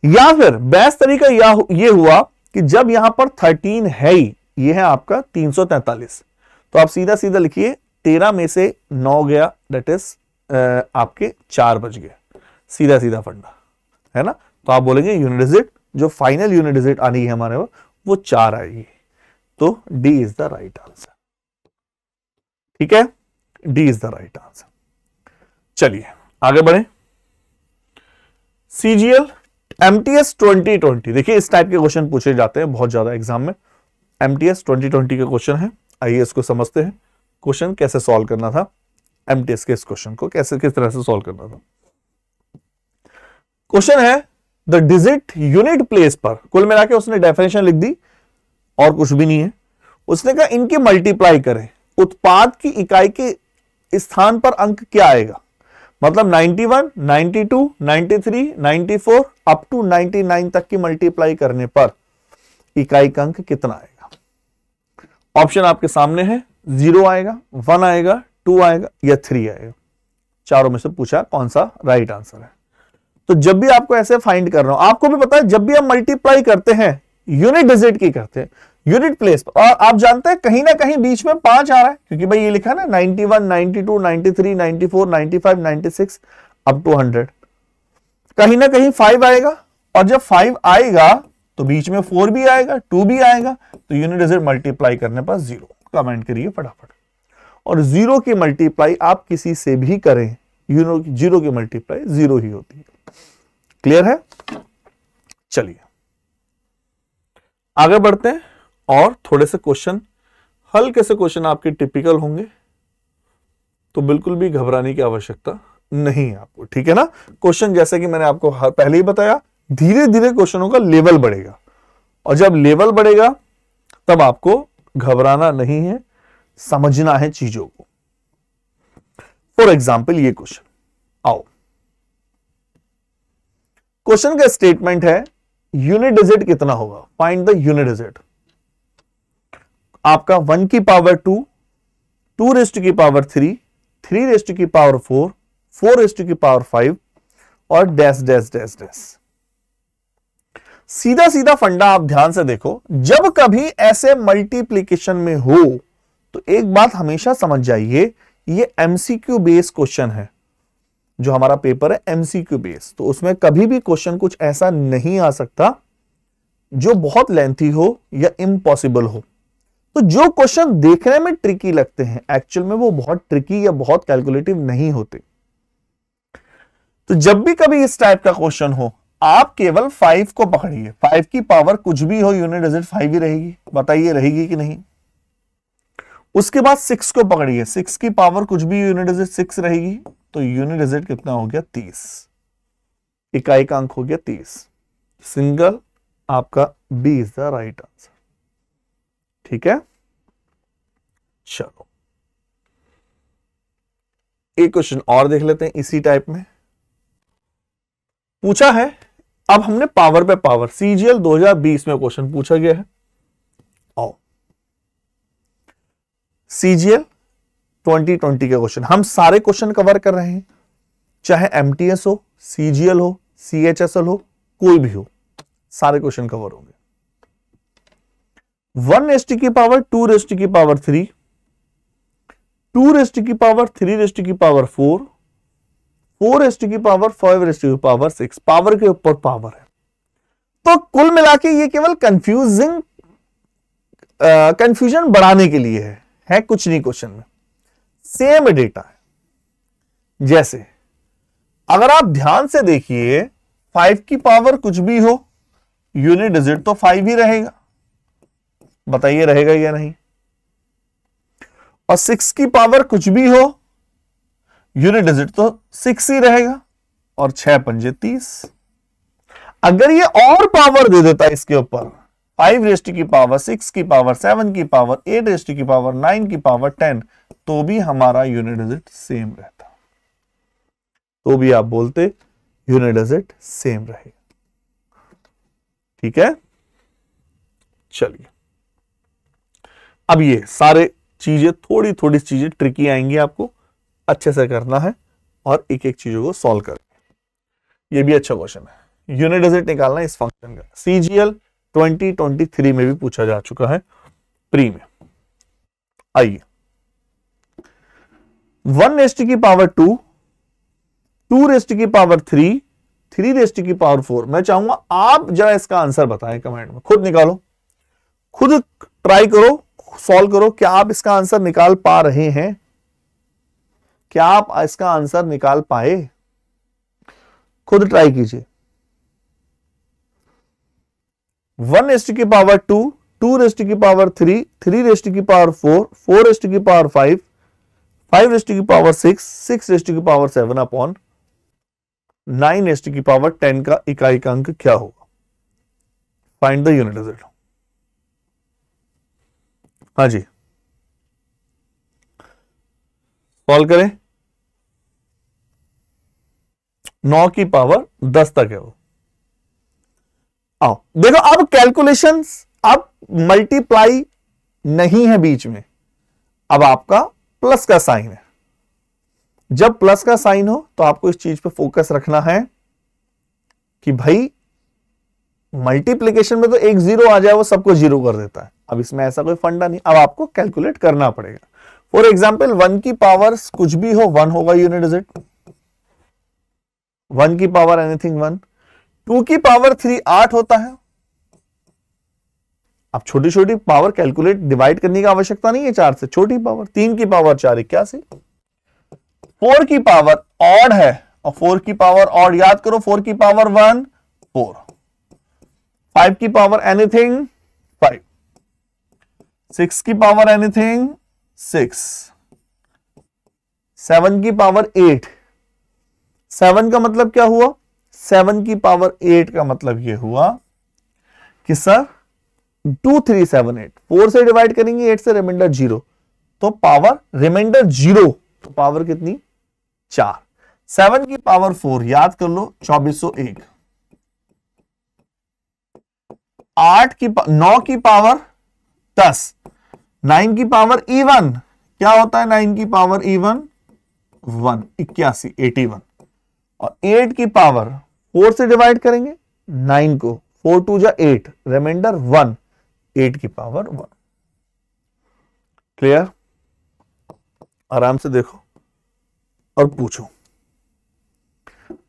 या फिर बेस्ट तरीका ये हुआ कि जब यहां पर 13 है ही, ये है आपका 343, तो आप सीधा सीधा लिखिए 13 में से 9 गया, दैट इज आपके 4 बच गए, सीधा सीधा फंडा है ना। तो आप बोलेंगे यूनिट डिजिट जो फाइनल यूनिट डिजिट आनी है हमारे वो 4 आएगी, तो D is the right answer. ठीक है, D is the right answer. चलिए आगे बढ़े। सीजीएल एमटीएस 2020, देखिए इस टाइप के क्वेश्चन पूछे जाते हैं बहुत ज्यादा एग्जाम में। एमटीएस 2020 का क्वेश्चन है, आइए इसको समझते हैं, क्वेश्चन कैसे सॉल्व करना था, एमटीएस के इस क्वेश्चन को कैसे किस तरह से सॉल्व करना था। क्वेश्चन है द डिजिट यूनिट प्लेस पर, कुल मिला के उसने डेफिनेशन लिख दी और कुछ भी नहीं है, उसने कहा इनकी मल्टीप्लाई करें, उत्पाद की इकाई के स्थान पर अंक क्या आएगा, मतलब 91, 92, 93, 94 अप टू 99 तक की मल्टीप्लाई करने पर इकाई का अंक कितना आएगा। ऑप्शन आपके सामने है, 0 आएगा, 1 आएगा, 2 आएगा या 3 आएगा, चारों में से पूछा कौन सा राइट आंसर है। तो जब भी आपको ऐसे फाइंड कर रहा हूं, आपको भी पता है जब भी हम मल्टीप्लाई करते हैं यूनिट डिजिट की करते हैं यूनिट प्लेस पर, और आप जानते हैं कहीं ना कहीं बीच में 5 आ रहा है, क्योंकि भाई ये लिखा ना 91, 92, 93, 94, 95, 96 अप टू 100, कहीं ना कहीं 5 आएगा, और जब 5 आएगा तो बीच में 4 भी आएगा, 2 भी आएगा, तो यूनिट डिजिट मल्टीप्लाई करने पर 0। कमेंट करिए फटाफट। और 0 की मल्टीप्लाई आप किसी से भी करें, 0 की मल्टीप्लाई 0 ही होती है। क्लियर है? चलिए आगे बढ़ते हैं और थोड़े से क्वेश्चन, हल्के से क्वेश्चन आपके टिपिकल होंगे, तो बिल्कुल भी घबराने की आवश्यकता नहीं है आपको, ठीक है ना। क्वेश्चन जैसे कि मैंने आपको पहले ही बताया, धीरे धीरे क्वेश्चनों का लेवल बढ़ेगा, और जब लेवल बढ़ेगा तब आपको घबराना नहीं है, समझना है चीजों को। फॉर एग्जाम्पल ये क्वेश्चन, आओ, क्वेश्चन का स्टेटमेंट है यूनिट डिजिट कितना होगा, फाइंड द यूनिट डिजिट। आपका 1 की पावर 2, 2 रेस्ट की पावर 3, 3 रेस्ट की पावर 4, 4 रेस्ट की पावर 5 और डैश डैश डैश डैश। सीधा सीधा फंडा आप ध्यान से देखो, जब कभी ऐसे मल्टीप्लीकेशन में हो तो एक बात हमेशा समझ जाइए, ये एमसीक्यू बेस क्वेश्चन है। जो हमारा पेपर है एमसीक्यू बेस, तो उसमें कभी भी क्वेश्चन कुछ ऐसा नहीं आ सकता जो बहुत लेंथी हो या इम्पॉसिबल हो। तो जो क्वेश्चन देखने में ट्रिकी लगते हैं एक्चुअल में वो बहुत ट्रिकी या बहुत कैलकुलेटिव नहीं होते। तो जब भी कभी इस टाइप का क्वेश्चन हो, आप केवल 5 को पकड़िए। 5 की पावर कुछ भी हो, यूनिट डिजिट 5 ही रहेगी। बताइए रहेगी कि नहीं। उसके बाद 6 को पकड़िए, 6 की पावर कुछ भी, यूनिट डिजिट 6 रहेगी। तो यूनिट डिजिट कितना हो गया, 30। इकाई का अंक हो गया 30। सिंगल आपका B is the right answer. ठीक है, चलो एक क्वेश्चन और देख लेते हैं इसी टाइप में। पूछा है, अब हमने पावर पे पावर, सीजीएल 2020 में क्वेश्चन पूछा गया है। आओ सीजीएल 2020 के क्वेश्चन, हम सारे क्वेश्चन कवर कर रहे हैं, चाहे एमटीएस हो, सीजीएल हो, सीएचएसएल हो, कोई भी हो, सारे क्वेश्चन कवर होंगे। 1 रेस्ट की पावर 2 रेस्ट की पावर 3, 2 रेस्ट की पावर 3 रेस्ट की पावर 4, 4 रेस्ट की पावर 5 रेस्ट की पावर 6, पावर के ऊपर पावर है। तो कुल मिला के ये केवल कंफ्यूजन बढ़ाने के लिए है कुछ नहीं क्वेश्चन में, सेम डेटा है। जैसे अगर आप ध्यान से देखिए, 5 की पावर कुछ भी हो, यूनिट डिजिट तो 5 ही रहेगा। बताइए रहेगा या नहीं। और 6 की पावर कुछ भी हो, यूनिट डिजिट तो 6 ही रहेगा। और 6 पंजे 30। अगर ये और पावर दे देता है इसके ऊपर, 5 रेस्ट की पावर 6 की पावर 7 की पावर 8 रेस्ट की पावर 9 की पावर 10, तो भी हमारा यूनिट डिजिट सेम रहता। तो भी आप बोलते यूनिट डिजिट सेम रहेगा। ठीक है, चलिए अब ये सारे चीजें, थोड़ी थोड़ी चीजें ट्रिकी आएंगी, आपको अच्छे से करना है और एक एक चीजों को सॉल्व करना। ये भी अच्छा क्वेश्चन है, यूनिट डिजिट निकालना इस फंक्शन का। सीजीएल 2023 में भी पूछा जा चुका है प्री में। आइए 1 रेस्ट की पावर 2, 2 रेस्ट की पावर 3, 3 रेस्ट की पावर 4। मैं चाहूंगा आप जरा इसका आंसर बताएं कमेंट में, खुद निकालो, खुद ट्राई करो, सॉल्व करो। क्या आप इसका आंसर निकाल पा रहे हैं? क्या आप इसका आंसर निकाल पाए? खुद ट्राई कीजिए। 1 रेस्ट की पावर 2, 2 रेस्ट की पावर 3, 3 रेस्ट की पावर 4, 4 रेस्ट की पावर 5, 5 रेस्ट की पावर 6, 6 रेस्ट की पावर 7 अपॉन 9 रेस्ट की पावर 10 का इकाई का अंक क्या होगा? Find the unit digit. हाँ जी, सॉल्व करें। 9 की पावर 10 तक है वो। आओ देखो, अब कैलकुलेशंस, अब मल्टीप्लाई नहीं है बीच में, अब आपका प्लस का साइन है। जब प्लस का साइन हो तो आपको इस चीज पे फोकस रखना है कि भाई मल्टीप्लिकेशन में तो एक जीरो आ जाए वो सबको जीरो कर देता है। अब इसमें ऐसा कोई फंडा नहीं, अब आपको कैलकुलेट करना पड़ेगा। फॉर एग्जाम्पल 1 की पावर कुछ भी हो, 1 होगा यूनिट डिजिट। 1 की पावर एनीथिंग 1। 2 की पावर 3 8 होता है। अब छोटी छोटी पावर कैलकुलेट डिवाइड करने की आवश्यकता नहीं है 4 से, छोटी पावर। 3 की पावर 4 81। 4 की पावर ऑड है और 4 की पावर ऑड याद करो, 4 की पावर 1 4। 5 की पावर एनीथिंग 5। 6 की पावर एनीथिंग 6। 7 की पावर 8। 7 का मतलब क्या हुआ? 7 की पावर 8 का मतलब यह हुआ कि सर 2 3 7 8, 4 से डिवाइड करेंगे 8 से, रिमाइंडर 0, तो पावर रिमाइंडर 0, तो पावर कितनी? 4। 7 की पावर 4 याद कर लो 2401। 9 की पावर 10, 9 की पावर इवन क्या होता है, 9 की पावर इवन 1, 81, 81, और 8 की पावर 4 से डिवाइड करेंगे 9 को, 4 2 जा 8, रिमाइंडर 1, 8 की पावर 1। क्लियर? आराम से देखो और पूछो।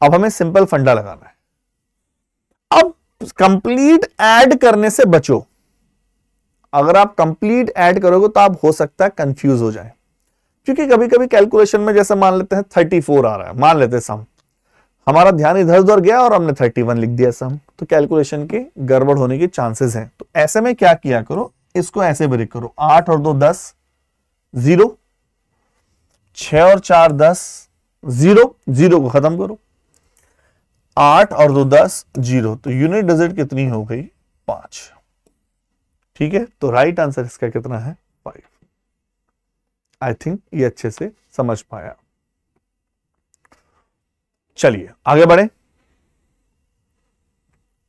अब हमें सिंपल फंडा लगाना है। अब कंप्लीट ऐड करने से बचो। अगर आप कंप्लीट ऐड करोगे तो आप हो सकता है कंफ्यूज हो जाए, क्योंकि कभी कभी कैलकुलेशन में जैसे मान लेते हैं 34 आ रहा है, मान लेते हैं सम, हमारा ध्यान इधर उधर गया और हमने 31 लिख दिया सम, तो कैलकुलेशन के गड़बड़ होने के चांसेस हैं। तो ऐसे में क्या किया करो, इसको ऐसे ब्रेक करो, 8 और 2 10, 0, 6 और 4 10, 0, 0 को खत्म करो, 8 और 2 10, 0, तो यूनिट डिजिट कितनी हो गई, 5। ठीक है, तो राइट आंसर इसका कितना है, 5। आई थिंक ये अच्छे से समझ पाया। चलिए आगे बढ़े,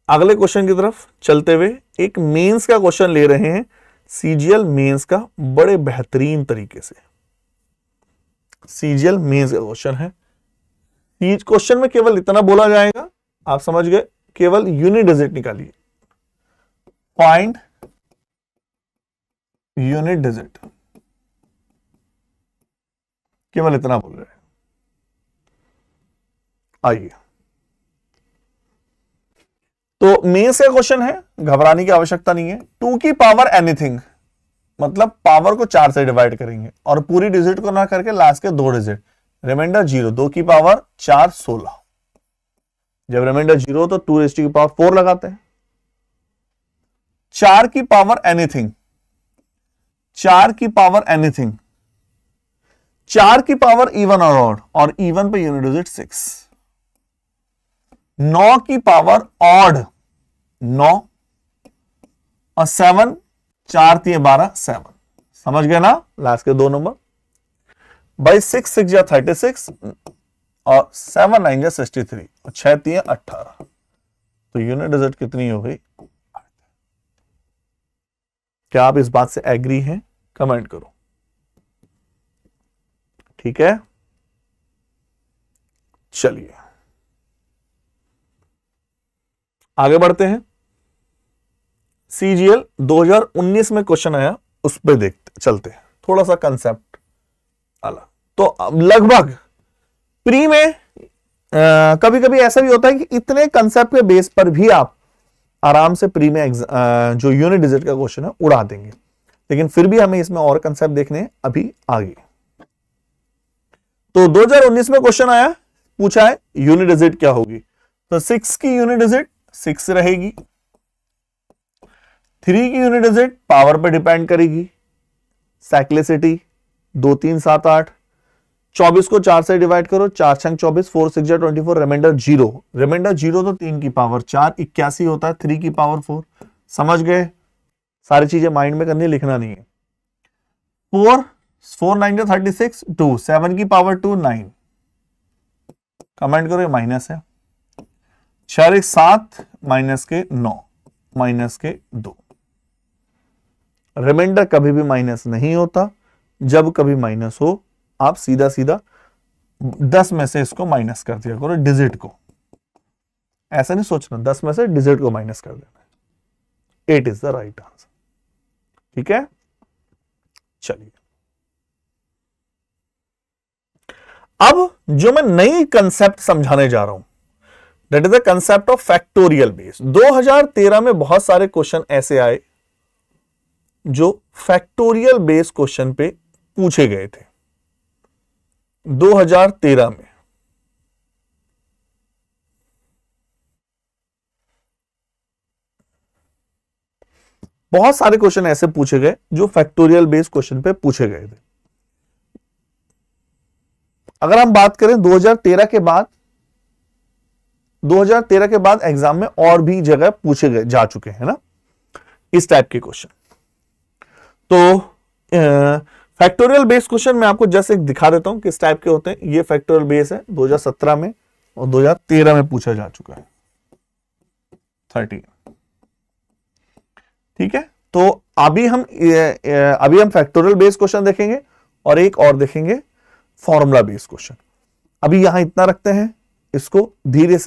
अगले क्वेश्चन की तरफ चलते हुए एक मेंस का क्वेश्चन ले रहे हैं, सीजीएल मेंस का, बड़े बेहतरीन तरीके से सीजीएल मेंस का क्वेश्चन है। क्वेश्चन में केवल इतना बोला जाएगा, आप समझ गए, केवल यूनिट डिजिट निकालिए, फाइंड यूनिट डिजिट, केवल इतना बोल रहे हैं। आइए, तो मेंस का क्वेश्चन है, घबराने की आवश्यकता नहीं है। 2 की पावर एनीथिंग, मतलब पावर को 4 से डिवाइड करेंगे और पूरी डिजिट को ना करके लास्ट के 2 डिजिट, रिमाइंडर 0, 2 की पावर 4 16, जब रिमाइंडर 0 तो 2 की पावर 4 लगाते हैं। 4 की पावर एनीथिंग, 4 की पावर एनीथिंग, 4 की पावर इवन और ऑड, और इवन पे यूनिट डिजिट 6। 9 की पावर ऑड 9 और 7, 4 3 12, 7, समझ गए ना, लास्ट के 2 नंबर बाई 6 6 जा 36 और 7 9 जा 63 और 6 3 18, तो यूनिट डिजिट कितनी हो गई। क्या आप इस बात से एग्री हैं, कमेंट करो। ठीक है, चलिए आगे बढ़ते हैं। सीजीएल 2019 में क्वेश्चन आया, उस पर देखते चलते हैं, थोड़ा सा कंसेप्ट अलग। तो लगभग प्री में कभी कभी ऐसा भी होता है कि इतने कंसेप्ट के बेस पर भी आप आराम से प्री में जो यूनिट डिजिट का क्वेश्चन है उड़ा देंगे, लेकिन फिर भी हमें इसमें और कंसेप्ट देखने हैं अभी आगे। तो 2019 में क्वेश्चन आया, पूछा है यूनिट डिजिट क्या होगी, तो 6 की यूनिट डिजिट 6 रहेगी, 3 की यूनिट डिजिट पावर पे डिपेंड करेगी, साइक्लिसिटी 2 3 7 8, 24 को 4 से डिवाइड करो, 4 छंग 24, 4 6 जा 24, रिमाइंडर 0, रिमाइंडर 0 तो 3 की पावर 4 81 होता है, 3 की पावर 4, समझ गए, सारी चीजें माइंड में करनी, लिखना नहीं है। 4 4 9 जा 36, 2 7 की पावर 2 9, कमेंट करो, ये माइनस है, 4 1 7 माइनस के 9 माइनस के 2, रिमाइंडर कभी भी माइनस नहीं होता, जब कभी माइनस हो आप सीधा सीधा 10 में से इसको माइनस कर दिया करो, डिजिट को, ऐसा नहीं सोचना, 10 में से डिजिट को माइनस कर देना, 8 इज द राइट आंसर। ठीक है, चलिए अब जो मैं नई कंसेप्ट समझाने जा रहा हूं, that is the concept of factorial base. 2013 में बहुत सारे क्वेश्चन ऐसे आए जो फैक्टोरियल बेस क्वेश्चन पे पूछे गए थे 2013 में। बहुत सारे क्वेश्चन ऐसे पूछे गए जो फैक्टोरियल बेस क्वेश्चन पे पूछे गए थे। अगर हम बात करें 2013 के बाद एग्जाम में और भी जगह पूछे गए जा चुके हैं ना इस टाइप के क्वेश्चन। तो फैक्टोरियल बेस क्वेश्चन मैं आपको जैसे दिखा देता हूं किस टाइप के होते हैं। ये फैक्टोरियल बेस है, 2017 में और 2013 में पूछा जा चुका है 13। तो अभी हम फैक्टोरियल बेस्ड क्वेश्चन देखेंगे और एक और देखेंगे फॉर्मूला बेस्ड क्वेश्चन। अभी यहां इतना रखते हैं, इसको धीरे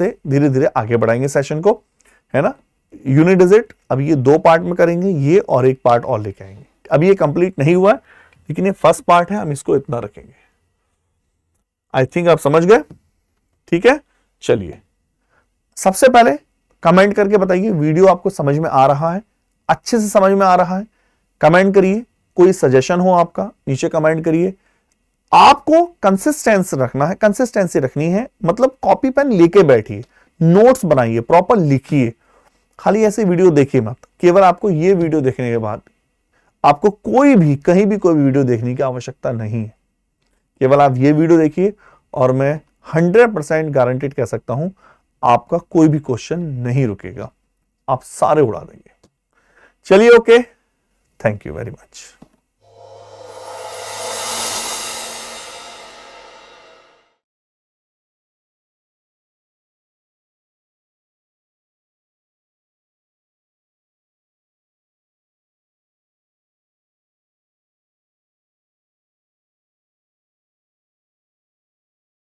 धीरे आगे बढ़ाएंगे सेशन को, है ना। यूनिट डिजिट अभी ये 2 पार्ट में करेंगे, ये और एक पार्ट और लेके आएंगे। अभी ये कंप्लीट नहीं हुआ है, लेकिन ये फर्स्ट पार्ट है, हम इसको इतना रखेंगे। आई थिंक आप समझ गए, ठीक है। चलिए, सबसे पहले कमेंट करके बताइए वीडियो आपको समझ में आ रहा है, अच्छे से समझ में आ रहा है। कमेंट करिए, कोई सजेशन हो आपका नीचे कमेंट करिए। आपको कंसिस्टेंसी रखना है, कंसिस्टेंसी रखनी है, मतलब कॉपी पेन लेके बैठिए, नोट्स बनाइए, प्रॉपर लिखिए। खाली ऐसे वीडियो देखिए मत। केवल आपको ये वीडियो देखने के बाद आपको कोई भी कहीं भी कोई वीडियो देखने की आवश्यकता नहीं है। केवल आप ये वीडियो देखिए और मैं 100% गारंटेड कह सकता हूं आपका कोई भी क्वेश्चन नहीं रुकेगा, आप सारे उड़ा देंगे। चलिए, okay, thank you very much.